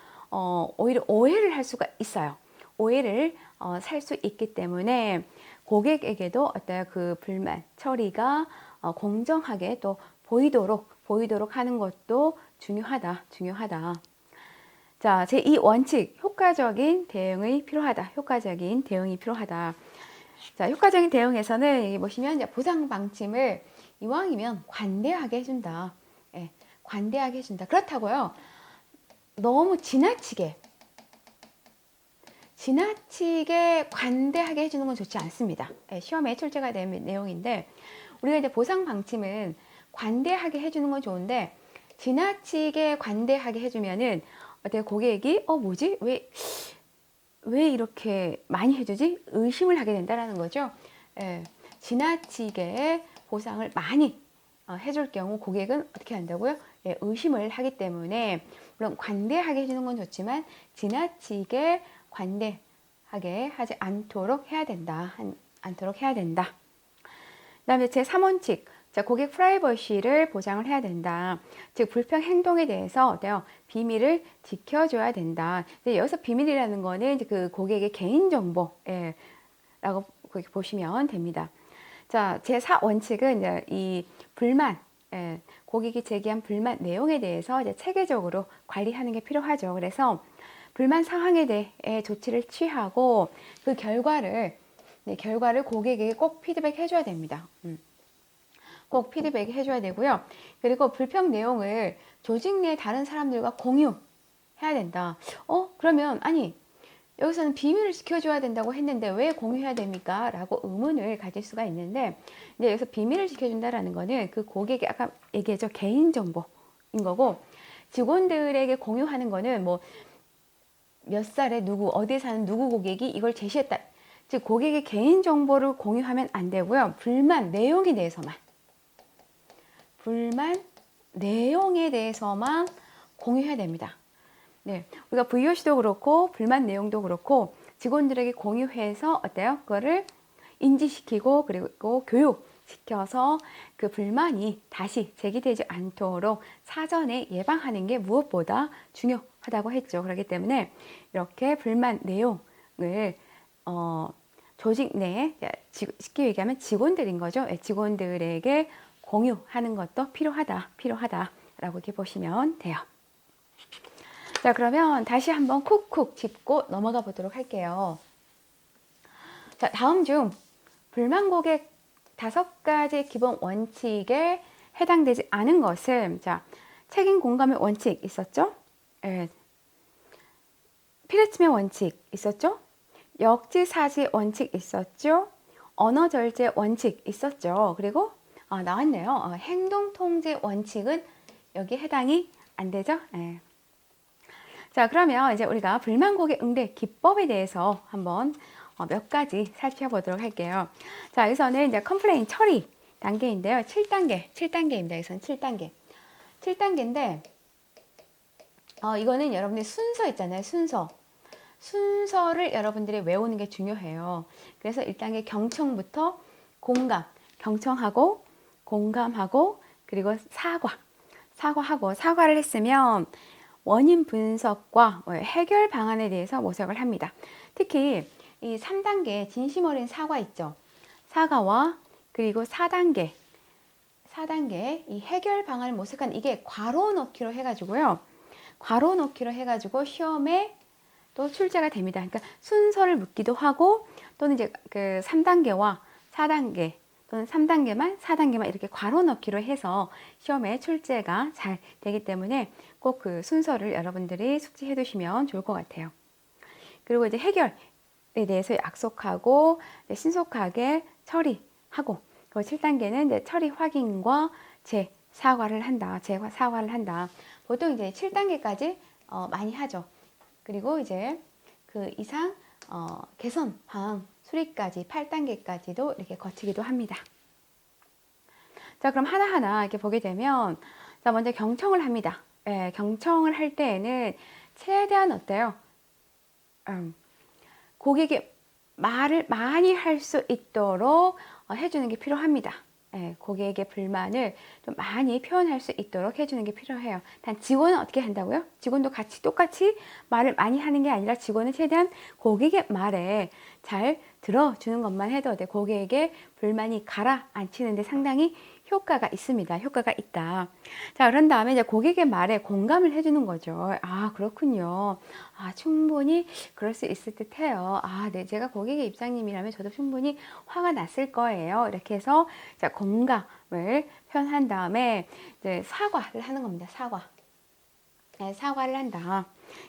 [SPEAKER 1] 오히려 오해를 할 수가 있어요. 오해를 살 수 있기 때문에 고객에게도 어때요? 그 불만 처리가 공정하게 또 보이도록 하는 것도 중요하다. 자, 제2원칙 효과적인 대응이 필요하다. 자, 효과적인 대응에서는 여기 보시면 이제 보상 방침을 이왕이면 관대하게 해준다. 예, 관대하게 해준다. 그렇다고요. 너무 지나치게 관대하게 해주는 건 좋지 않습니다. 예, 시험에 출제가 된 내용인데 우리가 이제 보상 방침은 관대하게 해주는 건 좋은데 지나치게 관대하게 해주면은 어때 고객이 뭐지 왜 이렇게 많이 해주지? 의심을 하게 된다라는 거죠. 예, 지나치게 보상을 많이 해줄 경우 고객은 어떻게 한다고요? 예, 의심을 하기 때문에 물론 관대하게 해주는 건 좋지만 지나치게 관대하게 하지 않도록 해야 된다. 그다음에 제3원칙. 자, 고객 프라이버시를 보장을 해야 된다. 즉 불평 행동에 대해서 어때요? 비밀을 지켜줘야 된다. 여기서 비밀이라는 거는 이제 그 고객의 개인 정보라고 보시면 됩니다. 자, 제4원칙은 이제 이 불만, 고객이 제기한 불만 내용에 대해서 이제 체계적으로 관리하는 게 필요하죠. 그래서 불만 상황에 대해 조치를 취하고 그 결과를 고객에게 꼭 피드백 해줘야 됩니다. 꼭 피드백 해줘야 되고요. 그리고 불평 내용을 조직 내 다른 사람들과 공유해야 된다. 그러면 아니 여기서는 비밀을 지켜줘야 된다고 했는데 왜 공유해야 됩니까? 라고 의문을 가질 수가 있는데 이제 여기서 비밀을 지켜준다라는 거는 그 고객의 아까 얘기했죠. 개인정보인 거고 직원들에게 공유하는 거는 뭐 몇 살에 누구 어디에 사는 누구 고객이 이걸 제시했다. 즉 고객의 개인정보를 공유하면 안 되고요. 불만 내용에 대해서만 공유해야 됩니다. 네, 우리가 VOC도 그렇고 불만 내용도 그렇고 직원들에게 공유해서 어때요? 그거를 인지시키고 그리고 교육시켜서 그 불만이 다시 제기되지 않도록 사전에 예방하는 게 무엇보다 중요하다고 했죠. 그렇기 때문에 이렇게 불만 내용을 조직 내에 쉽게 얘기하면 직원들인 거죠. 직원들에게 공유하는 것도 필요하다라고 이렇게 보시면 돼요. 자, 그러면 다시 한번 쿡쿡 짚고 넘어가 보도록 할게요. 자, 다음 중 불만 고객 5가지 기본 원칙에 해당되지 않은 것은, 자, 책임 공감의 원칙 있었죠? 예. 피뢰침의 원칙 있었죠? 역지사지 원칙 있었죠? 언어 절제 원칙 있었죠? 그리고 나왔네요. 행동 통제 원칙은 여기 해당이 안 되죠? 예. 자, 그러면 이제 우리가 불만 고객 응대 기법에 대해서 한번 몇 가지 살펴보도록 할게요. 자, 여기서는 이제 컴플레인 처리 단계인데요. 7단계입니다. 여기서는 7단계. 7단계인데, 이거는 여러분들 순서 있잖아요. 순서를 여러분들이 외우는 게 중요해요. 그래서 1단계 경청부터 공감, 경청하고, 공감하고, 그리고 사과를 했으면 원인 분석과 해결 방안에 대해서 모색을 합니다. 특히 이 3단계 진심 어린 사과 있죠. 사과와 그리고 4단계 이 해결 방안을 모색한, 이게 괄호 넣기로 해가지고요. 괄호 넣기로 해가지고 시험에 또 출제가 됩니다. 그러니까 순서를 묻기도 하고, 또는 이제 그 3단계와 4단계 또는 3단계만 4단계만 이렇게 괄호 넣기로 해서 시험에 출제가 잘 되기 때문에 꼭 그 순서를 여러분들이 숙지해 두시면 좋을 것 같아요. 그리고 이제 해결에 대해서 약속하고 신속하게 처리하고, 그리고 7단계는 처리 확인과 재사과를 한다. 보통 이제 7단계까지 많이 하죠. 그리고 이제 그 이상 개선 방안 수립까지 8단계까지도 이렇게 거치기도 합니다. 자, 그럼 하나하나 이렇게 보게 되면, 자, 먼저 경청을 합니다. 예, 경청을 할 때에는 최대한 어때요? 고객이 말을 많이 할 수 있도록 해주는 게 필요합니다. 예, 고객의 불만을 좀 많이 표현할 수 있도록 해주는 게 필요해요. 단 직원은 어떻게 한다고요? 직원도 똑같이 말을 많이 하는 게 아니라, 직원은 최대한 고객의 말에 잘 들어주는 것만 해도 돼. 고객의 불만이 가라앉히는데 상당히 효과가 있습니다. 효과가 있다. 자, 그런 다음에 이제 고객의 말에 공감을 해주는 거죠. 아, 그렇군요. 아, 충분히 그럴 수 있을 듯 해요. 아, 네, 제가 고객의 입장님이라면 저도 충분히 화가 났을 거예요. 이렇게 해서 자, 공감을 표현한 다음에 이제 사과를 하는 겁니다. 네, 사과를 한다.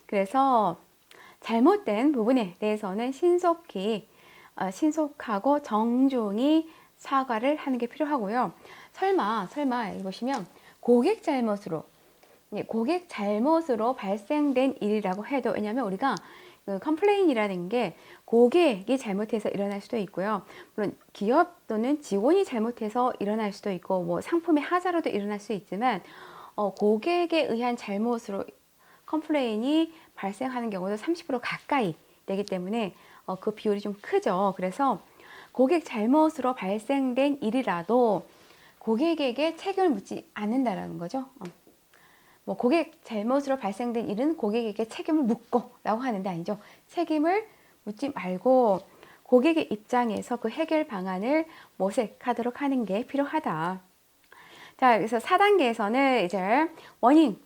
[SPEAKER 1] 그래서 잘못된 부분에 대해서는 신속하고 정중히 사과를 하는 게 필요하고요. 설마 여기 보시면 고객 잘못으로 발생된 일이라고 해도, 왜냐하면 우리가 그 컴플레인이라는 게 고객이 잘못해서 일어날 수도 있고요. 물론 기업 또는 직원이 잘못해서 일어날 수도 있고, 뭐 상품의 하자로도 일어날 수 있지만, 고객에 의한 잘못으로 컴플레인이 발생하는 경우도 30% 가까이 되기 때문에 그 비율이 좀 크죠. 그래서 고객 잘못으로 발생된 일이라도 고객에게 책임을 묻지 않는다라는 거죠. 뭐 고객 잘못으로 발생된 일은 고객에게 책임을 묻고 라고 하는데 아니죠. 책임을 묻지 말고 고객의 입장에서 그 해결 방안을 모색하도록 하는 게 필요하다. 자, 그래서 4단계에서는 이제 원인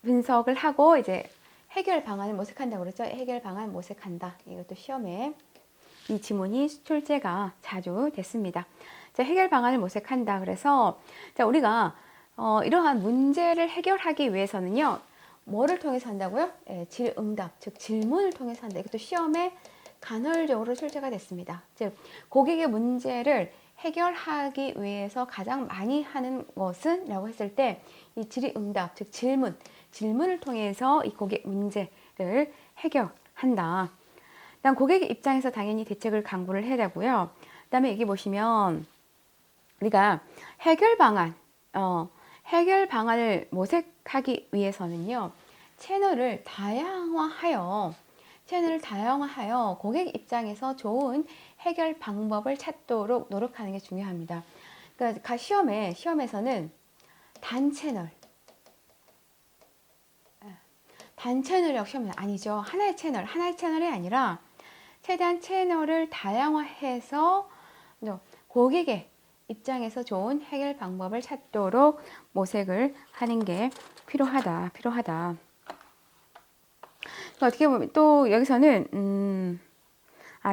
[SPEAKER 1] 분석을 하고 이제 해결 방안을 모색한다고 그랬죠. 해결 방안 모색한다. 이것도 시험에 이 지문이 출제가 자주 됐습니다. 자, 해결 방안을 모색한다. 그래서 자, 우리가 이러한 문제를 해결하기 위해서는요, 뭐를 통해서 한다고요? 예, 질응답, 즉 질문을 통해서 한다. 이것도 시험에 간헐적으로 출제가 됐습니다. 즉 고객의 문제를 해결하기 위해서 가장 많이 하는 것은 라고 했을 때 이 질의응답, 즉 질문을 통해서 이 고객 문제를 해결한다. 일단 고객의 입장에서 당연히 대책을 강구를 해야 되고요. 그 다음에 여기 보시면 우리가 해결 방안을 모색하기 위해서는요, 채널을 다양화하여 고객 입장에서 좋은 해결 방법을 찾도록 노력하는 게 중요합니다. 그러니까 시험에서는 단채널이라고 시험은 아니죠. 하나의 채널이 아니라 최대한 채널을 다양화해서 고객의 입장에서 좋은 해결 방법을 찾도록 모색을 하는 게 필요하다. 어떻게 보면 또 여기서는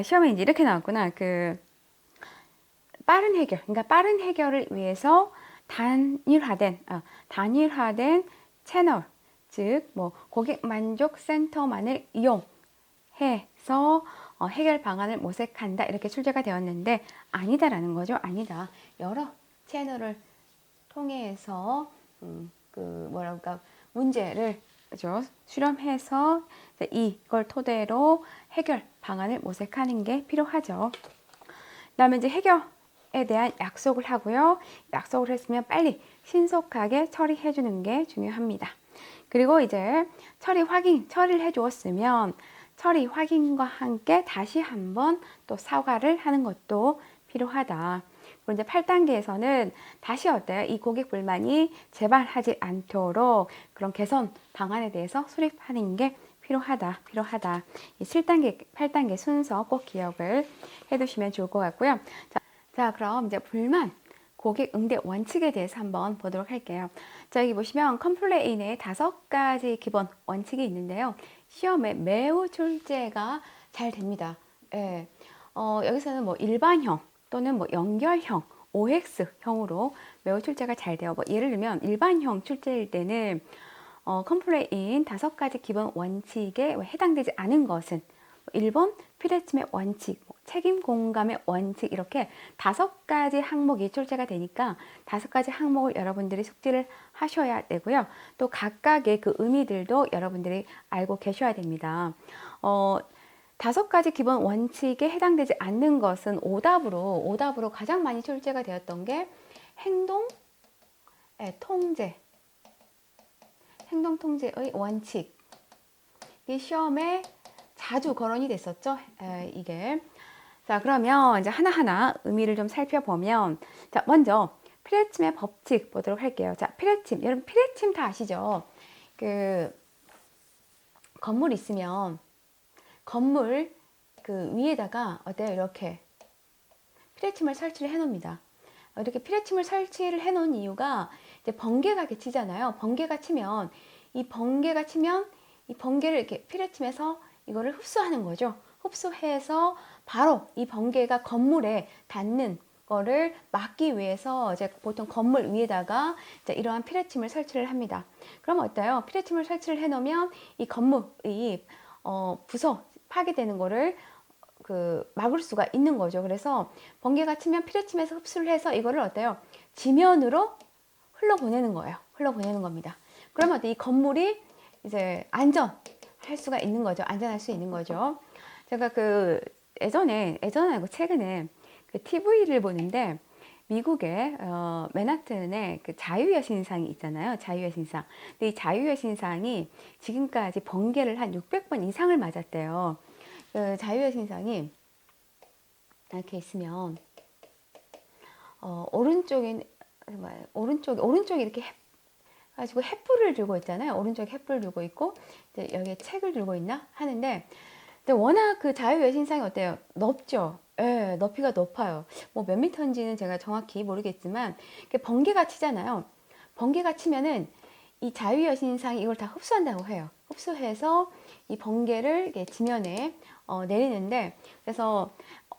[SPEAKER 1] 시험에 이제 이렇게 나왔구나. 빠른 해결, 그러니까 빠른 해결을 위해서 단일화된 채널, 즉 뭐 고객 만족 센터만을 이용해서 해결 방안을 모색한다 이렇게 출제가 되었는데 아니다라는 거죠. 아니다. 여러 채널을 통해서 뭐랄까 문제를 그죠? 수렴해서 이걸 토대로 해결 방안을 모색하는 게 필요하죠. 그다음에 이제 해결에 대한 약속을 하고요. 약속을 했으면 빨리 신속하게 처리해 주는 게 중요합니다. 그리고 이제 처리를 해 주었으면 처리 확인과 함께 다시 한번 또 사과를 하는 것도 필요하다. 그리고 이제 8단계에서는 다시 어때요? 이 고객 불만이 재발하지 않도록 그런 개선 방안에 대해서 수립하는 게 필요하다. 이 7단계, 8단계 순서 꼭 기억을 해두시면 좋을 것 같고요. 자, 그럼 이제 고객 응대 원칙에 대해서 한번 보도록 할게요. 자, 여기 보시면 컴플레인에 5가지 기본 원칙이 있는데요. 시험에 매우 출제가 잘 됩니다. 예. 여기서는 뭐 일반형 또는 뭐 연결형, OX형으로 매우 출제가 잘 돼요. 뭐 예를 들면 일반형 출제일 때는 컴플레인 5가지 기본 원칙에 해당되지 않은 것은 1번 피레침의 원칙, 책임 공감의 원칙 이렇게 5가지 항목이 출제가 되니까 5가지 항목을 여러분들이 숙지를 하셔야 되고요. 또 각각의 그 의미들도 여러분들이 알고 계셔야 됩니다. 5가지 기본 원칙에 해당되지 않는 것은 오답으로 가장 많이 출제가 되었던 게 행동 통제의 원칙. 이 시험에 자주 거론이 됐었죠. 이게. 자, 그러면 이제 하나하나 의미를 좀 살펴보면, 자, 먼저 피레침의 법칙 보도록 할게요. 자, 피레침. 여러분 피레침 다 아시죠? 건물 있으면 건물 위에다가 어때요? 이렇게 피레침을 설치를 해 놓습니다. 이렇게 피레침을 설치를 해 놓은 이유가 이제 번개가 치잖아요. 번개가 치면 이 번개를 이렇게 피레침에서 이거를 흡수하는 거죠. 흡수해서 바로 이 번개가 건물에 닿는 거를 막기 위해서 이제 보통 건물 위에다가 이제 이러한 피레침을 설치를 합니다. 그럼 어때요? 피레침을 설치를 해 놓으면 이 건물이 부서 파괴되는 거를 막을 수가 있는 거죠. 그래서 번개가 치면 피레침에서 흡수를 해서 이거를 어때요? 지면으로 흘러보내는 거예요. 흘러보내는 겁니다. 그러면 이 건물이 이제 안전할 수가 있는 거죠. 안전할 수 있는 거죠. 제가 예전에 아니고 최근에 TV를 보는데 미국의 맨하튼에 자유의 신상이 있잖아요. 자유의 신상. 근데 이 자유의 신상이 지금까지 번개를 한 600번 이상을 맞았대요. 자유의 신상이 이렇게 있으면 오른쪽에 이렇게 가지고 횃불을 들고 있잖아요. 오른쪽에 횃불을 들고 있고 이제 여기에 책을 들고 있나 하는데 근데 워낙 자유의 신상이 어때요? 높죠. 예, 높이가 높아요. 뭐 몇 미터인지는 제가 정확히 모르겠지만 번개가 치잖아요. 번개가 치면은 이 자유의 신상이 이걸 다 흡수한다고 해요. 흡수해서 이 번개를 지면에 내리는데 그래서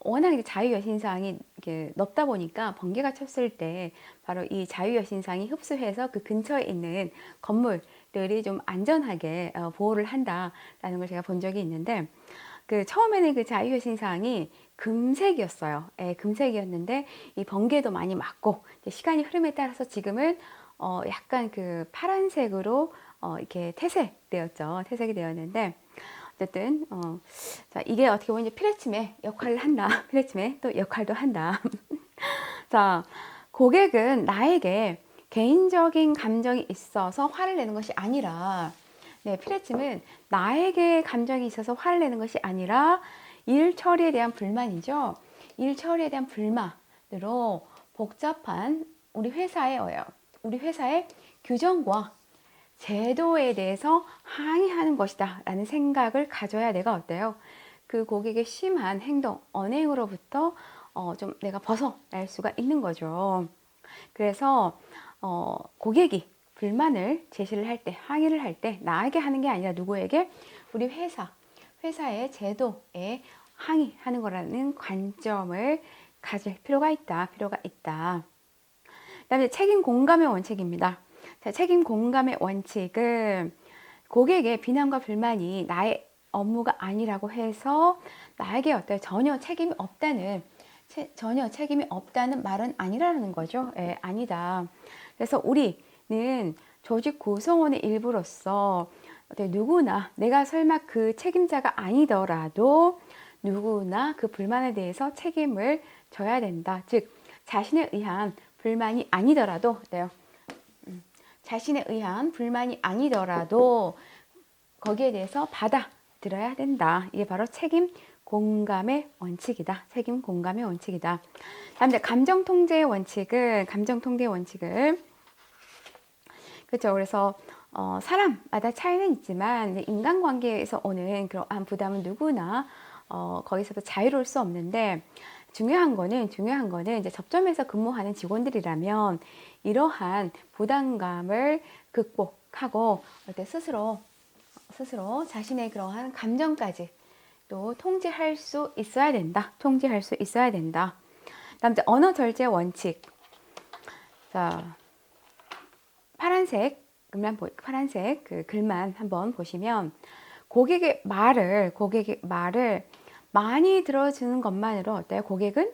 [SPEAKER 1] 워낙 이제 자유여신상이 이렇게 높다 보니까 번개가 쳤을 때 바로 이 자유여신상이 흡수해서 그 근처에 있는 건물들이 좀 안전하게 보호를 한다라는 걸 제가 본 적이 있는데 처음에는 그 자유여신상이 금색이었어요. 예, 금색이었는데 이 번개도 많이 맞고 시간이 흐름에 따라서 지금은 약간 파란색으로 이렇게 퇴색이 되었는데 어쨌든 자, 이게 어떻게 보면 이제 피레침의 역할을 한다. 피레침의 또 역할도 한다. 자, 고객은 나에게 개인적인 감정이 있어서 화를 내는 것이 아니라 피레침은 나에게 감정이 있어서 화를 내는 것이 아니라 일 처리에 대한 불만이죠. 일 처리에 대한 불만으로 복잡한 우리 회사의 규정과 제도에 대해서 항의하는 것이다 라는 생각을 가져야 내가 어때요? 그 고객의 심한 행동, 언행으로부터 좀 내가 벗어날 수가 있는 거죠. 그래서 고객이 불만을 제시를 할 때, 항의를 할 때 나에게 하는 게 아니라 누구에게? 우리 회사의 제도에 항의하는 거라는 관점을 가질 필요가 있다. 그다음에 책임 공감의 원칙입니다. 자, 책임 공감의 원칙은 고객의 비난과 불만이 나의 업무가 아니라고 해서 나에게 전혀 책임이 없다는 말은 아니라는 거죠. 예, 아니다. 그래서 우리는 조직 구성원의 일부로서 누구나 내가 설마 그 책임자가 아니더라도 누구나 그 불만에 대해서 책임을 져야 된다. 즉 자신에 의한 불만이 아니더라도 자신에 의한 불만이 아니더라도 거기에 대해서 받아들여야 된다. 이게 바로 책임 공감의 원칙이다. 다음 감정 통제의 원칙은 그렇죠. 그래서 사람마다 차이는 있지만 인간관계에서 오는 그러한 부담은 누구나 거기서도 자유로울 수 없는데 중요한 거는 이제 접점에서 근무하는 직원들이라면 이러한 부담감을 극복하고 스스로 자신의 그러한 감정까지 또 통제할 수 있어야 된다. 다음 언어 절제 원칙. 자, 파란색 그 글만 한번 보시면 고객의 말을 많이 들어주는 것만으로 어때요? 고객은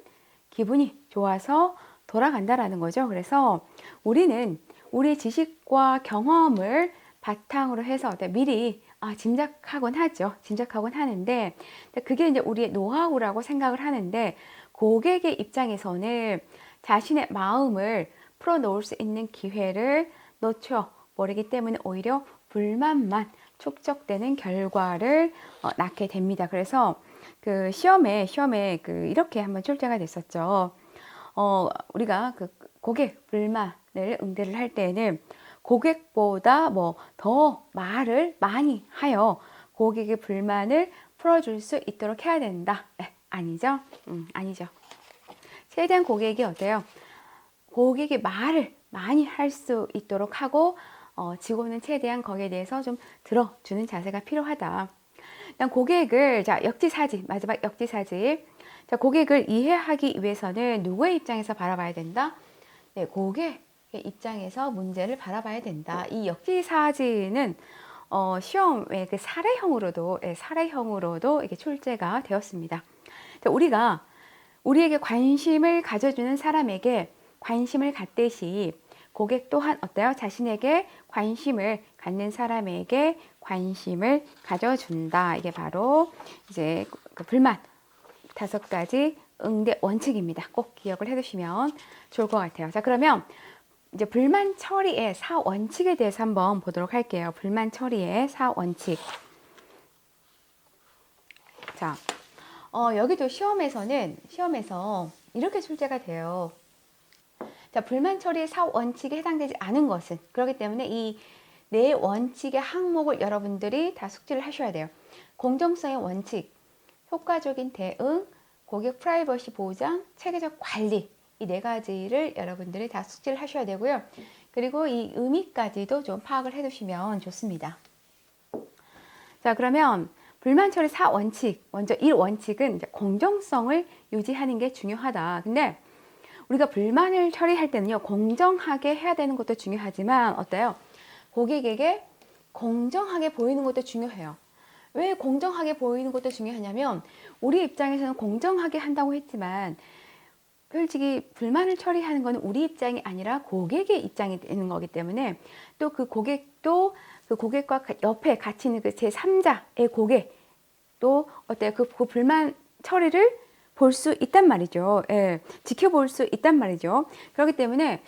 [SPEAKER 1] 기분이 좋아서 돌아간다라는 거죠. 그래서 우리는 우리 지식과 경험을 바탕으로 해서 미리 짐작하곤 하는데 그게 이제 우리의 노하우라고 생각을 하는데 고객의 입장에서는 자신의 마음을 풀어놓을 수 있는 기회를 놓쳐버리기 때문에 오히려 불만만 축적되는 결과를 낳게 됩니다. 그래서 그 시험에 이렇게 한번 출제가 됐었죠. 우리가 그 고객 불만을 응대를 할 때는 고객보다 더 말을 많이 하여 고객의 불만을 풀어줄 수 있도록 해야 된다. 아니죠? 아니죠. 최대한 고객이 어때요? 고객이 말을 많이 할 수 있도록 하고 직원은 최대한 거기에 대해서 좀 들어주는 자세가 필요하다. 일단 고객을 마지막 역지사지. 자, 고객을 이해하기 위해서는 누구의 입장에서 바라봐야 된다? 네, 고객의 입장에서 문제를 바라봐야 된다. 이 역지사지는 시험에 그 사례형으로도 이게 출제가 되었습니다. 자, 우리에게 관심을 가져주는 사람에게 관심을 갖듯이 고객 또한 어때요? 자신에게 관심을 갖는 사람에게 관심을 가져준다. 이게 바로 이제 그 불만 5가지 응대 원칙입니다. 꼭 기억을 해두시면 좋을 것 같아요. 자, 그러면 이제 불만 처리의 4원칙에 대해서 한번 보도록 할게요. 불만 처리의 4원칙. 자, 여기도 시험에서 이렇게 출제가 돼요. 자, 불만 처리의 4원칙에 해당되지 않은 것은 그렇기 때문에 이 4원칙의 항목을 여러분들이 다 숙지를 하셔야 돼요. 공정성의 원칙, 효과적인 대응, 고객 프라이버시 보장, 체계적 관리 이 4가지를 여러분들이 다 숙지를 하셔야 되고요. 그리고 이 의미까지도 좀 파악을 해두시면 좋습니다. 자, 그러면 불만 처리 4원칙 먼저 1원칙은 이제 공정성을 유지하는 게 중요하다. 근데 우리가 불만을 처리할 때는요, 공정하게 해야 되는 것도 중요하지만 어때요? 고객에게 공정하게 보이는 것도 중요해요. 왜 공정하게 보이는 것도 중요하냐면 우리 입장에서는 공정하게 한다고 했지만 솔직히 불만을 처리하는 것은 우리 입장이 아니라 고객의 입장이 되는 거기 때문에 또 그 고객도 그 고객과 옆에 같이 있는 그 제3자의 고객도 어때요? 그 불만 처리를 볼 수 있단 말이죠. 예, 지켜볼 수 있단 말이죠. 그렇기 때문에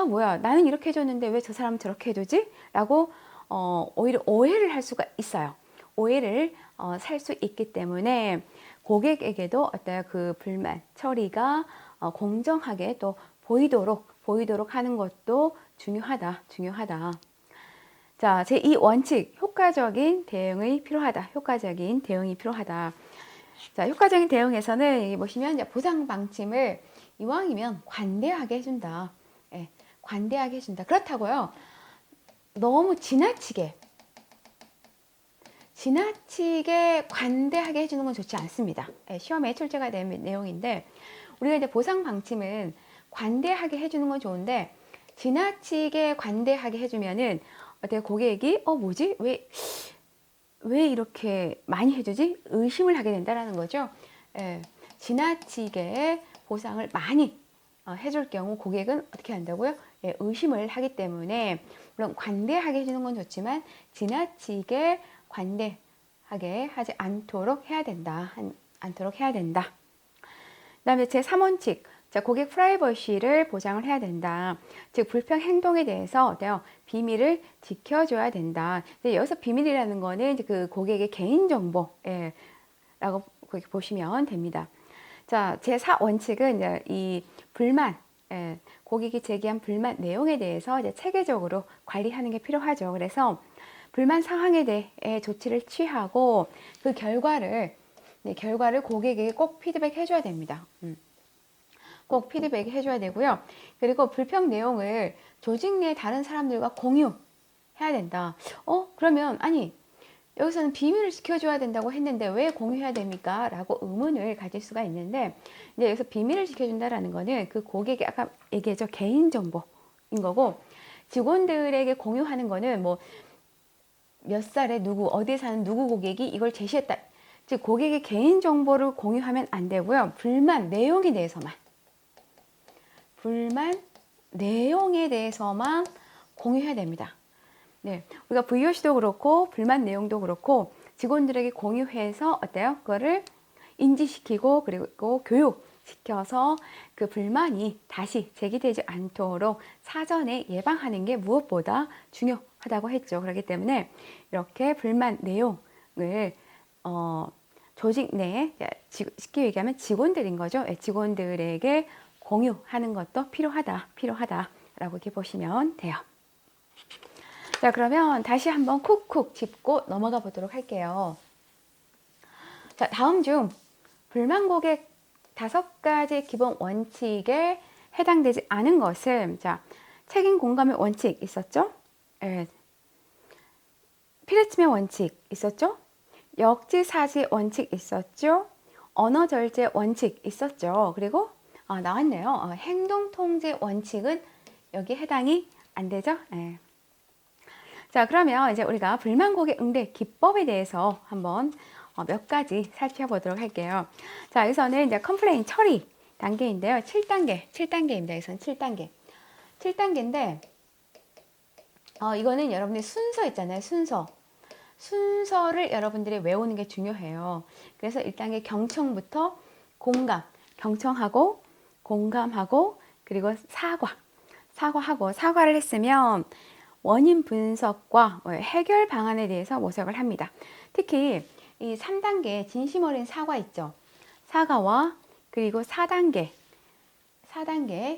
[SPEAKER 1] 뭐야 나는 이렇게 해줬는데 왜 저 사람은 저렇게 해주지? 라고 오히려 오해를 할 수가 있어요. 오해를 살 수 있기 때문에 고객에게도 어때요? 그 불만 처리가 공정하게 또 보이도록 하는 것도 중요하다. 자, 제2원칙 효과적인 대응이 필요하다. 자, 효과적인 대응에서는 여기 보시면 이제 보상 방침을 이왕이면 관대하게 해준다. 예, 관대하게 해준다. 그렇다고요. 너무 지나치게 지나치게 관대하게 해주는 건 좋지 않습니다. 시험에 출제가 된 내용인데 우리가 이제 보상 방침은 관대하게 해주는 건 좋은데 지나치게 관대하게 해주면은 어때 고객이 뭐지 왜 이렇게 많이 해주지 의심을 하게 된다라는 거죠. 지나치게 보상을 많이 해줄 경우 고객은 어떻게 한다고요? 의심을 하기 때문에 물론 관대하게 해주는 건 좋지만 지나치게 관대하게 하지 않도록 해야 된다. 그다음에 제3원칙. 자, 고객 프라이버시를 보장을 해야 된다. 즉 불평 행동에 대해서 어때요? 비밀을 지켜줘야 된다. 근데 여기서 비밀이라는 거는 이제 그 고객의 개인 정보라고 보시면 됩니다. 자, 제4원칙은 이제 이 불만, 고객이 제기한 불만 내용에 대해서 이제 체계적으로 관리하는 게 필요하죠. 그래서 불만 상황에 대해 조치를 취하고 그 결과를 고객에게 꼭 피드백 해줘야 됩니다. 꼭 피드백 해줘야 되고요. 그리고 불평 내용을 조직 내 다른 사람들과 공유해야 된다. 그러면 아니 여기서는 비밀을 지켜줘야 된다고 했는데 왜 공유해야 됩니까? 라고 의문을 가질 수가 있는데 이제 여기서 비밀을 지켜준다라는 거는 그 고객의 아까 얘기했죠. 개인정보인 거고 직원들에게 공유하는 거는 뭐 몇 살에 누구 어디에 사는 누구 고객이 이걸 제시했다. 즉 고객의 개인정보를 공유하면 안 되고요. 불만 내용에 대해서만 공유해야 됩니다. 네, 우리가 VOC도 그렇고 불만 내용도 그렇고 직원들에게 공유해서 어때요? 그거를 인지시키고 그리고 교육시켜서 그 불만이 다시 제기되지 않도록 사전에 예방하는 게 무엇보다 중요하다고 했죠. 그렇기 때문에 이렇게 불만 내용을 조직 내에 쉽게 얘기하면 직원들인 거죠. 직원들에게 공유하는 것도 필요하다라고 이렇게 보시면 돼요. 자, 그러면 다시 한번 쿡쿡 짚고 넘어가 보도록 할게요. 자, 다음 중 불만 고객 5가지 기본 원칙에 해당되지 않은 것은 자, 책임 공감의 원칙 있었죠? 피뢰침의 원칙 있었죠? 역지사지 원칙 있었죠? 언어 절제 원칙 있었죠? 그리고 나왔네요. 행동 통제 원칙은 여기 해당이 안 되죠? 자, 그러면 이제 우리가 불만 고객 응대 기법에 대해서 한번 몇 가지 살펴보도록 할게요. 자, 여기서는 이제 컴플레인 처리 단계인데요. 7단계입니다. 여기서는 7단계. 7단계인데, 이거는 여러분들 순서 있잖아요. 순서를 여러분들이 외우는 게 중요해요. 그래서 1단계 경청부터 경청하고, 공감하고, 그리고 사과를 했으면 원인 분석과 해결 방안에 대해서 모색을 합니다. 특히 이 3단계 진심 어린 사과 있죠. 사과와 그리고 4단계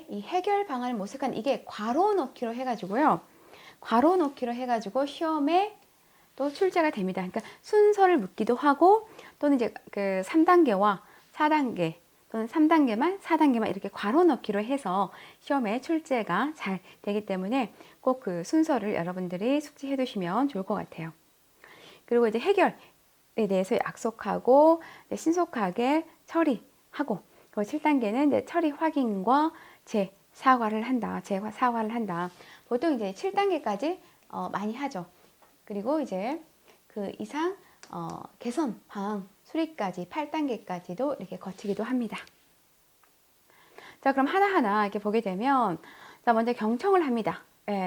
[SPEAKER 1] 이 해결 방안을 모색한 이게 괄호 넣기로 해가지고요. 시험에 또 출제가 됩니다. 그러니까 순서를 묻기도 하고 또는 이제 그 3단계와 4단계 또는 3단계만 4단계만 이렇게 괄호 넣기로 해서 시험에 출제가 잘 되기 때문에 꼭 그 순서를 여러분들이 숙지해 두시면 좋을 것 같아요. 그리고 이제 해결에 대해서 약속하고 신속하게 처리하고 그리고 7단계는 처리 확인과 재사과를 한다. 보통 이제 7단계까지 많이 하죠. 그리고 이제 그 이상 개선 방안 수립까지 8단계까지도 이렇게 거치기도 합니다. 자, 그럼 하나하나 이렇게 보게 되면 자, 먼저 경청을 합니다.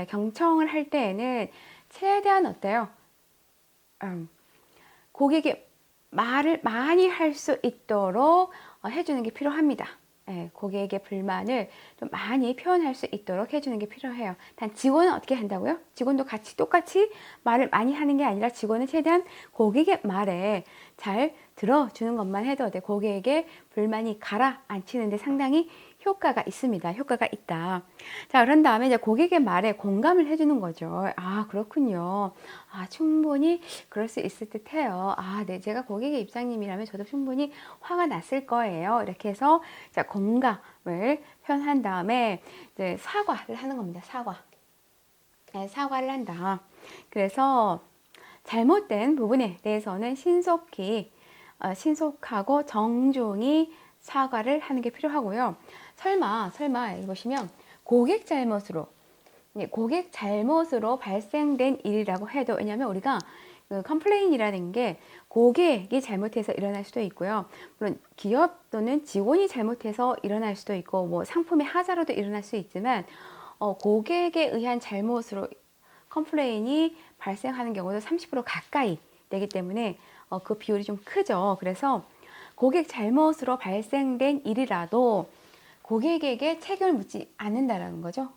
[SPEAKER 1] 경청을 할 때에는 최대한 어때요? 고객이 말을 많이 할 수 있도록 해주는 게 필요합니다. 고객의 불만을 좀 많이 표현할 수 있도록 해주는 게 필요해요. 단 직원은 어떻게 한다고요? 직원도 똑같이 말을 많이 하는 게 아니라 직원은 최대한 고객의 말에 잘 들어주는 것만 해도 돼. 고객의 불만이 가라앉히는데 상당히 효과가 있다. 자, 그런 다음에 이제 고객의 말에 공감을 해주는 거죠. 그렇군요. 충분히 그럴 수 있을 듯 해요. 네, 제가 고객의 입장님이라면 저도 충분히 화가 났을 거예요. 이렇게 해서 자, 공감을 표현한 다음에 이제 사과를 하는 겁니다. 사과를 한다. 그래서 잘못된 부분에 대해서는 신속하고 정중히 사과를 하는 게 필요하고요. 설마 여기 보시면 고객 잘못으로 발생된 일이라고 해도, 왜냐하면 우리가 그 컴플레인이라는 게 고객이 잘못해서 일어날 수도 있고요. 물론 기업 또는 직원이 잘못해서 일어날 수도 있고, 뭐 상품의 하자로도 일어날 수 있지만, 고객에 의한 잘못으로 컴플레인이 발생하는 경우도 30% 가까이 되기 때문에 그 비율이 좀 크죠. 그래서 고객 잘못으로 발생된 일이라도 고객에게 책임을 묻지 않는다라는 거죠.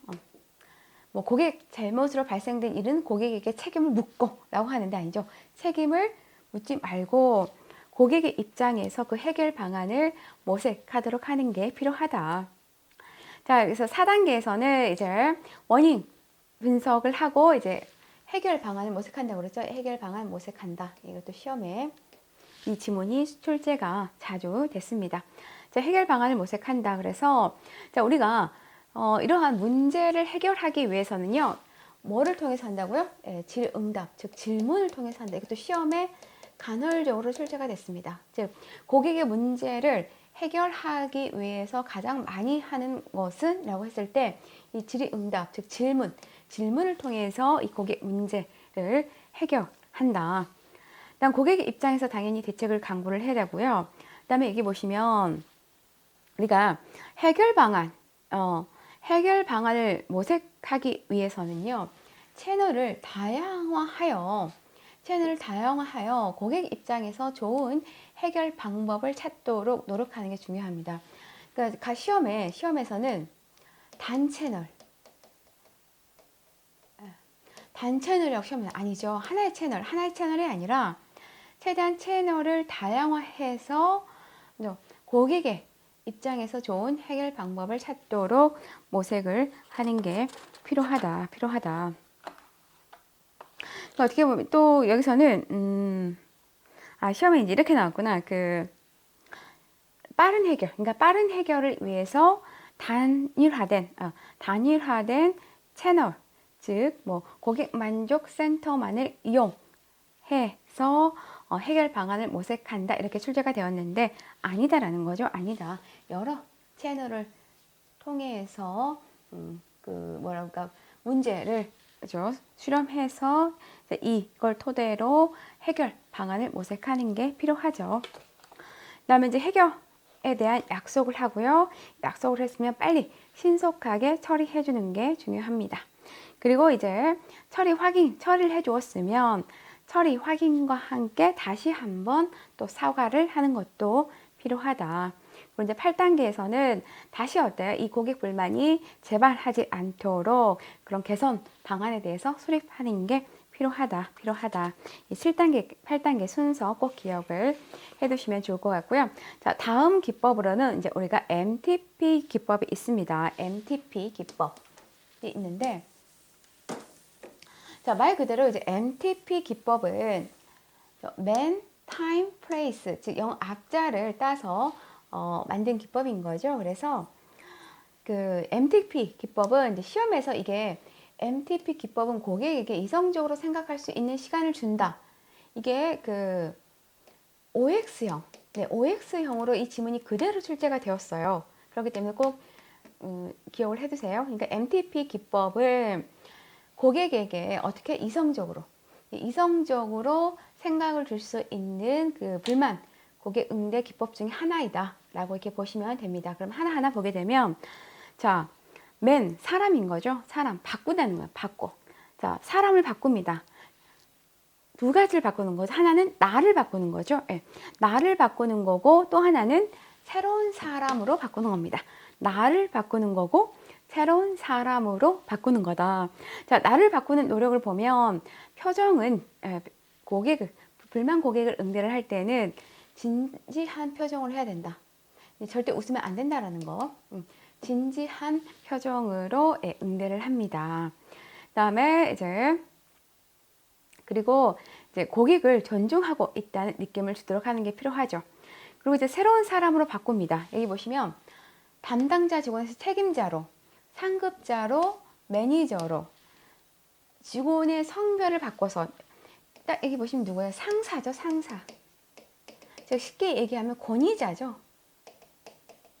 [SPEAKER 1] 뭐 고객 잘못으로 발생된 일은 고객에게 책임을 묻고 라고 하는데 아니죠. 책임을 묻지 말고 고객의 입장에서 그 해결 방안을 모색하도록 하는 게 필요하다. 자, 그래서 4단계에서는 이제 원인 분석을 하고 이제 해결 방안을 모색한다고 그랬죠. 해결 방안 모색한다. 이것도 시험에 이 지문이 출제가 자주 됐습니다. 자, 해결 방안을 모색한다. 그래서 자, 우리가 이러한 문제를 해결하기 위해서는요, 뭐를 통해서 한다고요? 질응답, 즉 질문을 통해서 한다. 이것도 시험에 간헐적으로 출제가 됐습니다. 즉 고객의 문제를 해결하기 위해서 가장 많이 하는 것은 라고 했을 때 이 질의응답, 즉 질문을 통해서 이 고객 문제를 해결한다. 일단 고객의 입장에서 당연히 대책을 강구를 해야 되고요. 그 다음에 여기 보시면 우리가 해결 방안을 모색하기 위해서는요, 채널을 다양화하여 고객 입장에서 좋은 해결 방법을 찾도록 노력하는 게 중요합니다. 그러니까 시험에서는 단채널이라고 시험은 아니죠. 하나의 채널이 아니라 최대한 채널을 다양화해서 고객의 입장에서 좋은 해결 방법을 찾도록 모색을 하는 게 필요하다. 어떻게 보면 또 여기서는 시험에 이제 이렇게 나왔구나. 빠른 해결을 위해서 단일화된 채널, 즉 뭐 고객 만족 센터만을 이용해서 해결 방안을 모색한다, 이렇게 출제가 되었는데 아니다라는 거죠. 아니다. 여러 채널을 통해서 문제를 수렴해서 이걸 토대로 해결 방안을 모색하는 게 필요하죠. 그다음에 이제 해결에 대한 약속을 하고요. 약속을 했으면 빨리 신속하게 처리해 주는 게 중요합니다. 그리고 이제 처리를 해 주었으면 처리 확인과 함께 다시 한번 또 사과를 하는 것도 필요하다. 그리고 이제 8단계에서는 다시 이 고객 불만이 재발하지 않도록 그런 개선 방안에 대해서 수립하는 게 필요하다. 이 7단계, 8단계 순서 꼭 기억을 해두시면 좋을 것 같고요. 자, 다음 기법으로는 이제 우리가 MTP 기법이 있습니다. MTP 기법이 있는데, 자, 말 그대로 이제 MTP 기법은 Man, Time, Place, 즉 영어 앞자를 따서 만든 기법인 거죠. 그래서 그 MTP 기법은 이제 시험에서 MTP 기법은 고객에게 이성적으로 생각할 수 있는 시간을 준다. 이게 그 OX형으로 이 지문이 그대로 출제가 되었어요. 그렇기 때문에 꼭 기억을 해두세요. 그러니까 MTP 기법은 고객에게 어떻게 이성적으로 생각을 줄 수 있는 그 불만 고객 응대 기법 중에 하나이다 라고 이렇게 보시면 됩니다. 그럼 하나하나 보게 되면, 자, 사람인 거죠. 사람 바꾸다는 거예요. 자, 사람을 바꿉니다. 두 가지를 바꾸는 거죠. 하나는 나를 바꾸는 거죠. 나를 바꾸는 거고, 또 하나는 새로운 사람으로 바꾸는 겁니다. 나를 바꾸는 거고 새로운 사람으로 바꾸는 거다. 자, 나를 바꾸는 노력을 보면 표정은 불만 고객을 응대를 할 때는 진지한 표정을 해야 된다. 절대 웃으면 안 된다라는 거. 진지한 표정으로 응대를 합니다. 그다음에 그리고 고객을 존중하고 있다는 느낌을 주도록 하는 게 필요하죠. 그리고 이제 새로운 사람으로 바꿉니다. 여기 보시면 담당자 직원에서 책임자로, 상급자로, 매니저로 직원의 성별을 바꿔서 딱 여기 보시면 누구예요? 상사죠, 상사. 즉 쉽게 얘기하면 권위자죠.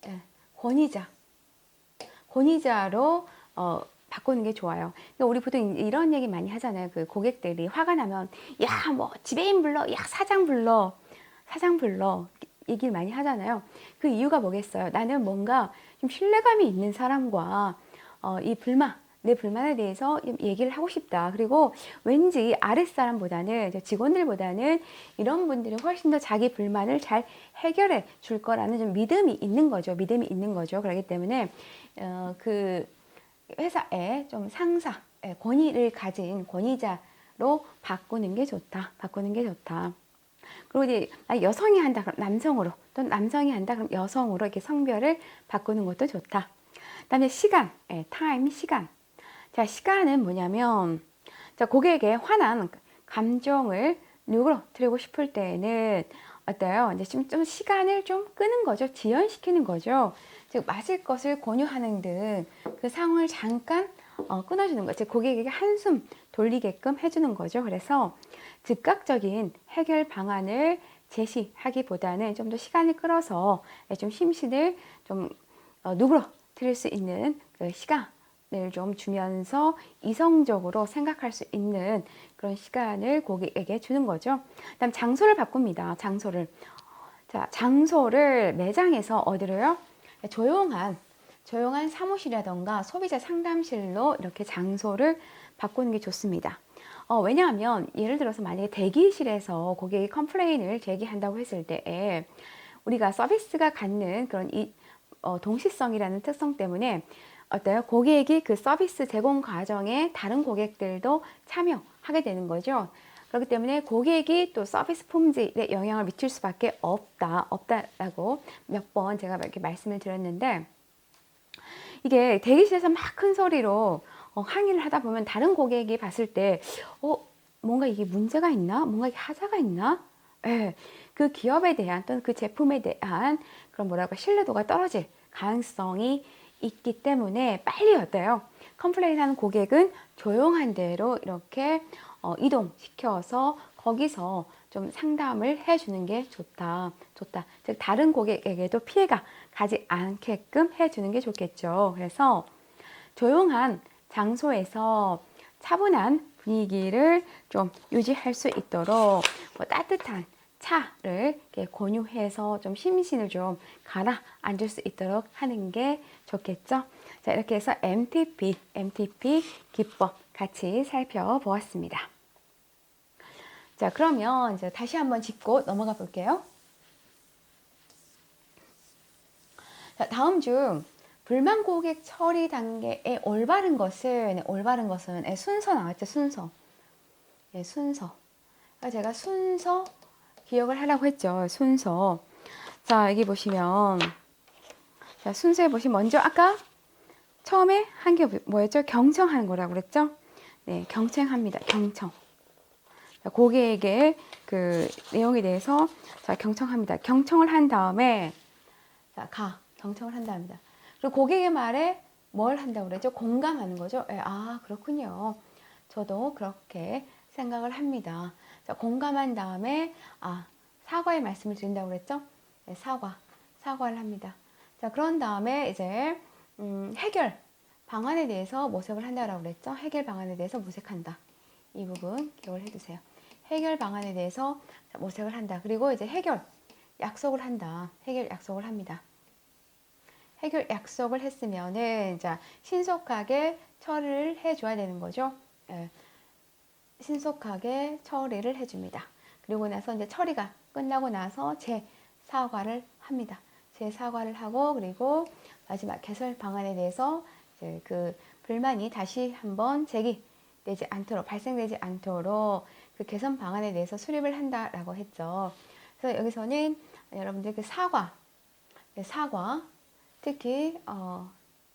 [SPEAKER 1] 네, 권위자. 권위자로 바꾸는 게 좋아요. 그러니까 우리 보통 이런 얘기 많이 하잖아요. 그 고객들이 화가 나면 야, 뭐 지배인 불러, 야, 사장 불러, 사장 불러 얘기를 많이 하잖아요. 그 이유가 뭐겠어요? 나는 뭔가 좀 신뢰감이 있는 사람과 이 불만, 내 불만에 대해서 얘기를 하고 싶다. 그리고 왠지 아랫사람보다는, 직원들보다는 이런 분들이 훨씬 더 자기 불만을 잘 해결해 줄 거라는 좀 믿음이 있는 거죠. 믿음이 있는 거죠. 그렇기 때문에, 그 회사에 좀 상사, 권위를 가진 권위자로 바꾸는 게 좋다. 바꾸는 게 좋다. 그리고 이제 여성이 한다 그럼 남성으로, 또 남성이 한다 그럼 여성으로 이렇게 성별을 바꾸는 것도 좋다. 그다음에 시간, 타임, 시간. 자, 시간은 뭐냐면, 자, 고객의 화난 감정을 누그러뜨리고 싶을 때는 어때요? 이제 좀 시간을 좀 끄는 거죠. 지연시키는 거죠. 즉, 마실 것을 권유하는 등 그 상황을 잠깐 끊어주는 거죠. 고객에게 한숨 돌리게끔 해주는 거죠. 그래서 즉각적인 해결 방안을 제시하기보다는 좀 더 시간을 끌어서 좀 심신을 좀 누그러뜨릴 수 있는 그 시간을 좀 주면서 이성적으로 생각할 수 있는 그런 시간을 고객에게 주는 거죠. 그다음 장소를 바꿉니다. 장소를. 자, 장소를 매장에서 어디로요? 조용한 사무실이라던가 소비자 상담실로 이렇게 장소를 바꾸는 게 좋습니다. 왜냐하면 예를 들어서 만약에 대기실에서 고객이 컴플레인을 제기한다고 했을 때에 우리가 서비스가 갖는 그런 동시성이라는 특성 때문에 어때요? 고객이 그 서비스 제공 과정에 다른 고객들도 참여하게 되는 거죠. 그렇기 때문에 고객이 또 서비스 품질에 영향을 미칠 수밖에 없다라고 몇 번 제가 이렇게 말씀을 드렸는데, 이게 대기실에서 막 큰 소리로 항의를 하다 보면 다른 고객이 봤을 때, 뭔가 이게 문제가 있나? 뭔가 이게 하자가 있나? 예, 그 기업에 대한 또는 그 제품에 대한 그런 뭐랄까 신뢰도가 떨어질 가능성이 있기 때문에 빨리 어때요? 컴플레인하는 고객은 조용한 데로 이렇게 이동시켜서 거기서 좀 상담을 해주는 게 좋다. 즉 다른 고객에게도 피해가 가지 않게끔 해주는 게 좋겠죠. 그래서 조용한 장소에서 차분한 분위기를 좀 유지할 수 있도록 뭐 따뜻한 차를 이렇게 권유해서 좀 심신을 좀 가라앉을 수 있도록 하는 게 좋겠죠. 자, 이렇게 해서 MTP 기법 같이 살펴보았습니다. 자, 그러면 이제 다시 한번 짚고 넘어가 볼게요. 자, 다음 중 불만 고객 처리 단계의 올바른 것은 순서 나왔죠, 순서. 예, 순서. 제가 순서 기억을 하라고 했죠, 순서. 자, 여기 보시면, 자, 순서에 보시면 먼저 아까 처음에 한 게 뭐였죠? 경청하는 거라고 그랬죠? 네, 경청합니다. 경청. 자, 고객에게 그 내용에 대해서 자, 경청합니다. 경청을 한 다음에 자, 경청을 한답니다. 그리고 고객의 말에 뭘 한다고 그랬죠? 공감하는 거죠. 예, 그렇군요. 저도 그렇게 생각을 합니다. 자, 공감한 다음에 사과의 말씀을 드린다고 그랬죠? 네, 사과를 합니다. 자, 그런 다음에 이제 해결 방안에 대해서 모색을 한다고 그랬죠? 해결 방안에 대해서 모색한다. 이 부분 기억을 해두세요. 해결 방안에 대해서 모색을 한다. 그리고 이제 해결 약속을 한다. 해결 약속을 합니다. 해결 약속을 했으면은 자, 신속하게 처리를 해줘야 되는 거죠. 예, 신속하게 처리를 해줍니다. 그리고 나서 이제 처리가 끝나고 나서 재사과를 합니다. 재사과를 하고 그리고 마지막 개선 방안에 대해서 이제 그 불만이 다시 한번 발생되지 않도록 그 개선 방안에 대해서 수립을 한다라고 했죠. 그래서 여기서는 여러분들 그 사과 특히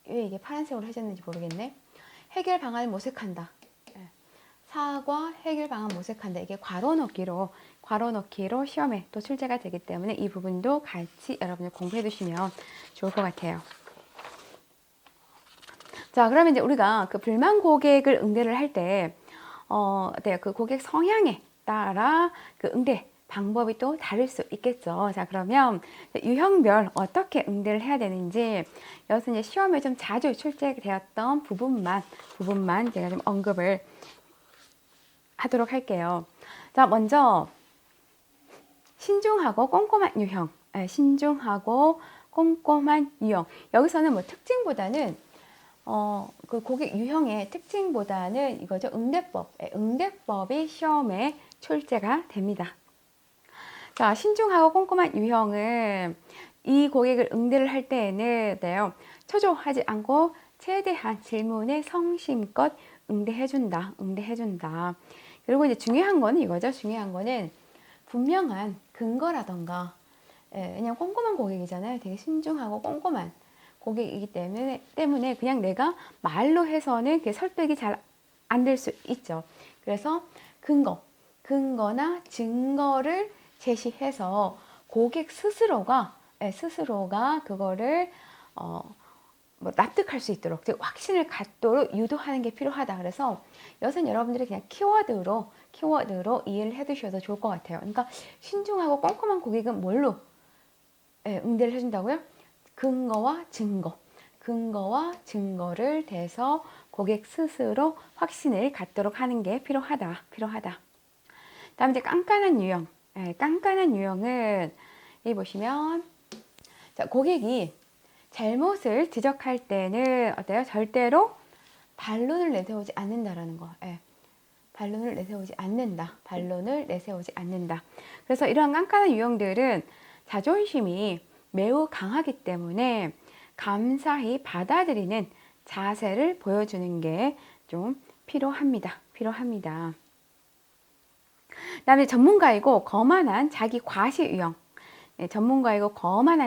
[SPEAKER 1] 왜 이게 파란색으로 해줬는지 모르겠네. 해결 방안을 모색한다. 사과 해결 방안 모색한다. 이게 괄호 넣기로 시험에 또 출제가 되기 때문에 이 부분도 같이 여러분들 공부해 두시면 좋을 것 같아요. 자, 그러면 이제 우리가 그 불만 고객을 응대를 할 때, 그 고객 성향에 따라 그 응대 방법이 또 다를 수 있겠죠. 자, 그러면 유형별 어떻게 응대를 해야 되는지 여기서 이제 시험에 좀 자주 출제되었던 부분만 제가 좀 언급을 하도록 할게요. 자, 먼저 신중하고 꼼꼼한 유형. 신중하고 꼼꼼한 유형. 여기서는 뭐 특징보다는 그 고객 유형의 특징보다는 이거죠. 응대법이 시험에 출제가 됩니다. 자, 신중하고 꼼꼼한 유형은 이 고객을 응대를 할 때에는 초조하지 않고 최대한 질문에 성심껏 응대해준다. 그리고 이제 중요한 거는 이거죠. 중요한 거는 분명한 근거라던가, 그냥 꼼꼼한 고객이잖아요. 되게 신중하고 꼼꼼한 고객이기 때문에 그냥 내가 말로 해서는 설득이 잘 안 될 수 있죠. 그래서 근거나 증거를 제시해서 고객 스스로가 그거를 뭐 납득할 수 있도록, 즉 확신을 갖도록 유도하는 게 필요하다. 그래서 여기서는 여러분들이 그냥 키워드로 이해를 해두셔도 좋을 것 같아요. 그러니까 신중하고 꼼꼼한 고객은 뭘로 응대를 해준다고요? 근거와 증거를 대서 고객 스스로 확신을 갖도록 하는 게 필요하다. 다음 이제 깐깐한 유형. 깐깐한 유형은 여기 보시면, 자, 고객이 잘못을 지적할 때는 어때요? 절대로 반론을 내세우지 않는다라는 거. 반론을 내세우지 않는다. 그래서 이러한 깐깐한 유형들은 자존심이 매우 강하기 때문에 감사히 받아들이는 자세를 보여주는 게 좀 필요합니다. 그다음에 전문가이고 거만한 자기 과시 유형.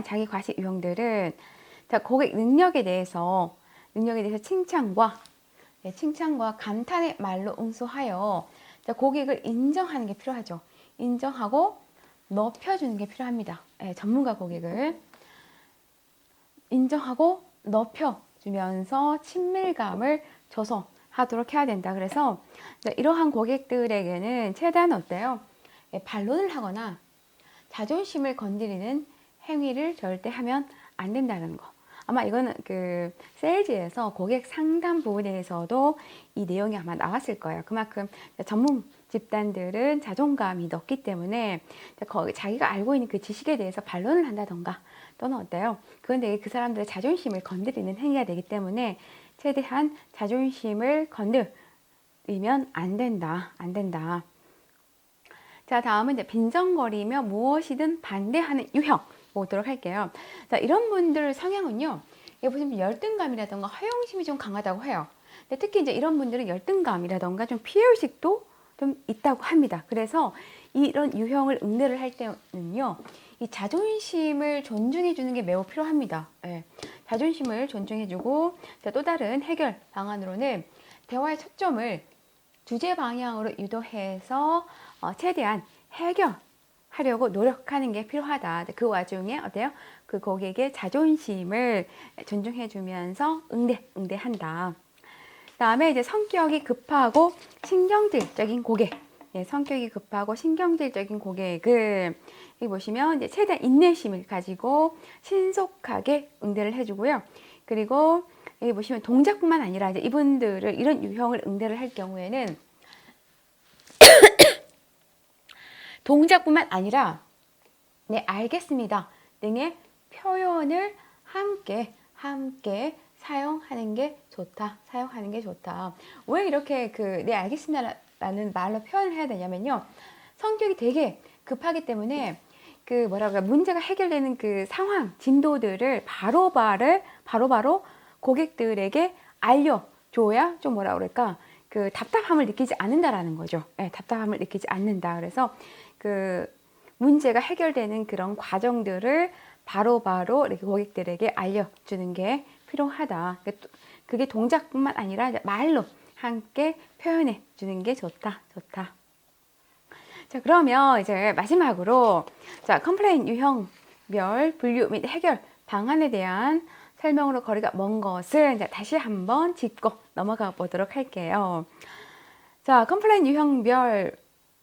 [SPEAKER 1] 자기 과시 유형들은, 자, 고객 능력에 대해서 칭찬과 감탄의 말로 응수하여, 자, 고객을 인정하는 게 필요하죠. 인정하고 높여주는 게 필요합니다. 전문가 고객을 인정하고 높여주면서 친밀감을 조성하도록 해야 된다. 그래서 이러한 고객들에게는 최대한 어때요? 반론을 하거나 자존심을 건드리는 행위를 절대 하면 안 된다는 거. 아마 이거는 그 세일즈에서 고객 상담 부분에서도 이 내용이 아마 나왔을 거예요. 그만큼 전문 집단들은 자존감이 높기 때문에 자기가 알고 있는 그 지식에 대해서 반론을 한다던가, 또는 어때요? 그건 되게 그 사람들의 자존심을 건드리는 행위가 되기 때문에 최대한 자존심을 건드리면 안 된다. 자, 다음은 이제 빈정거리며 무엇이든 반대하는 유형 보도록 할게요. 자, 이런 분들 성향은요, 여기 보시면 열등감이라던가 허영심이 좀 강하다고 해요. 근데 특히 이제 이런 분들은 열등감이라던가 좀 피해의식도 좀 있다고 합니다. 그래서 이런 유형을 응대를 할 때는요, 이 자존심을 존중해 주는 게 매우 필요합니다. 자존심을 존중해주고, 또 다른 해결 방안으로는 대화의 초점을 주제 방향으로 유도해서 최대한 해결하려고 노력하는 게 필요하다. 그 와중에 어때요? 그 고객의 자존심을 존중해주면서 응대한다. 다음에 이제 성격이 급하고 신경질적인 고객. 성격이 급하고 신경질적인 고객을 여기 보시면 이제 최대한 인내심을 가지고 신속하게 응대를 해주고요. 그리고 여기 보시면 동작뿐만 아니라 이제 이분들을 이런 유형을 응대를 할 경우에는 동작뿐만 아니라 네, 알겠습니다 등의 표현을 함께 사용하는 게 좋다. 왜 이렇게 네, 알겠습니다라는 말로 표현을 해야 되냐면요, 성격이 되게 급하기 때문에 문제가 해결되는 그 상황, 진도들을 바로바로 고객들에게 알려줘야 좀 그 답답함을 느끼지 않는다라는 거죠. 답답함을 느끼지 않는다. 그래서 그 문제가 해결되는 그런 과정들을 바로바로 이렇게 고객들에게 알려주는 게 필요하다. 그게 동작뿐만 아니라 말로 함께 표현해 주는 게 좋다. 자, 그러면 이제 마지막으로, 자, 컴플레인 유형별 분류 및 해결 방안에 대한 설명으로 거리가 먼 것을 이제 다시 한번 짚고 넘어가 보도록 할게요. 자, 컴플레인 유형별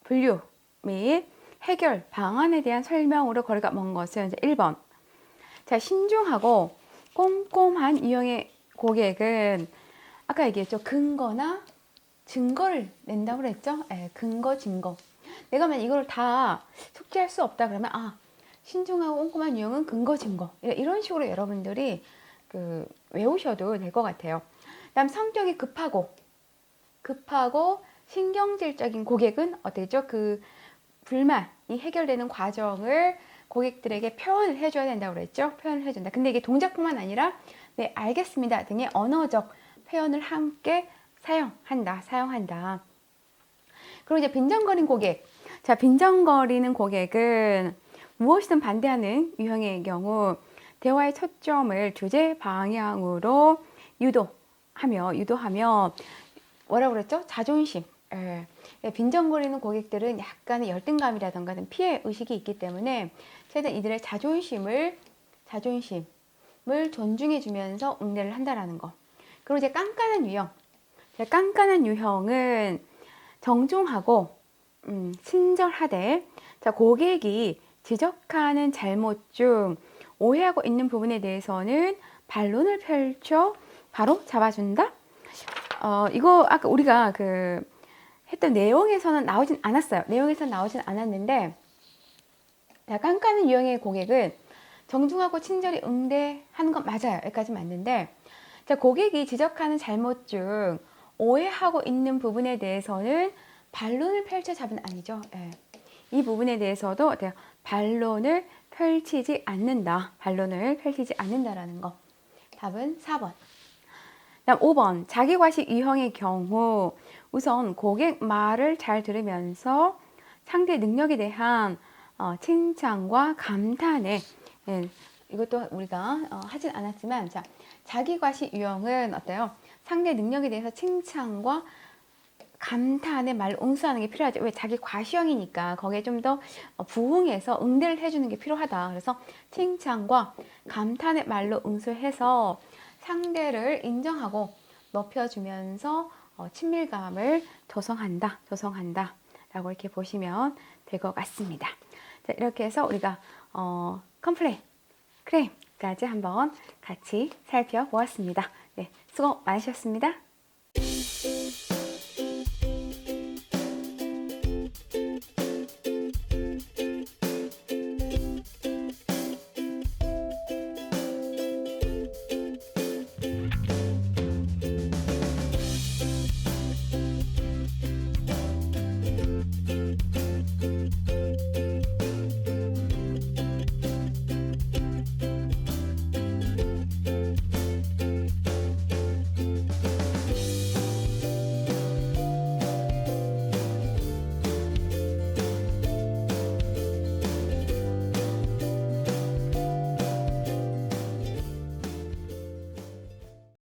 [SPEAKER 1] 분류 및 해결 방안에 대한 설명으로 거리가 먼 것은 이제 1번. 자, 신중하고 꼼꼼한 유형의 고객은 아까 얘기했죠. 근거나 증거를 낸다고 그랬죠. 예, 근거, 증거. 내가 만약 이걸 다 숙지할 수 없다 그러면 신중하고 꼼꼼한 유형은 근거, 증거. 이런 식으로 여러분들이 외우셔도 될 것 같아요. 그다음 성격이 급하고 신경질적인 고객은 어떻겠죠? 불만이 해결되는 과정을 고객들에게 표현을 해줘야 된다고 그랬죠? 표현을 해준다. 근데 이게 동작뿐만 아니라 네, 알겠습니다 등의 언어적 표현을 함께 사용한다. 그리고 이제 빈정거리는 고객. 자, 빈정거리는 고객은 무엇이든 반대하는 유형의 경우 대화의 초점을 주제 방향으로 유도하며 뭐라고 그랬죠? 자존심. 빈정거리는 고객들은 약간의 열등감이라던가 피해 의식이 있기 때문에 최대한 이들의 자존심을 존중해주면서 응대를 한다라는 거. 그리고 이제 깐깐한 유형은 정중하고 친절하되 자, 고객이 지적하는 잘못 중 오해하고 있는 부분에 대해서는 반론을 펼쳐 바로 잡아준다. 이거 아까 우리가 했던 내용에서는 나오진 않았어요. 내용에서는 나오진 않았는데, 자, 깐깐한 유형의 고객은 정중하고 친절히 응대하는 건 맞아요. 여기까지 맞는데, 자, 고객이 지적하는 잘못 중 오해하고 있는 부분에 대해서는 반론을 펼쳐 잡은 아니죠. 예. 이 부분에 대해서도 반론을 펼치지 않는다라는 거. 답은 4번. 다음 5번. 자기과식 유형의 경우 우선 고객 말을 잘 들으면서 상대 능력에 대한 칭찬과 감탄에 이것도 우리가 하진 않았지만 자, 자기과식 유형은 어때요? 상대 능력에 대해서 칭찬과 감탄의 말로 응수하는 게 필요하죠. 왜? 자기 과시형이니까 거기에 좀 더 부응해서 응대를 해주는 게 필요하다. 그래서 칭찬과 감탄의 말로 응수해서 상대를 인정하고 높여주면서 친밀감을 조성한다 라고 이렇게 보시면 될 것 같습니다. 자, 이렇게 해서 우리가 컴플레인, 크레임까지 한번 같이 살펴보았습니다. 네, 수고 많으셨습니다.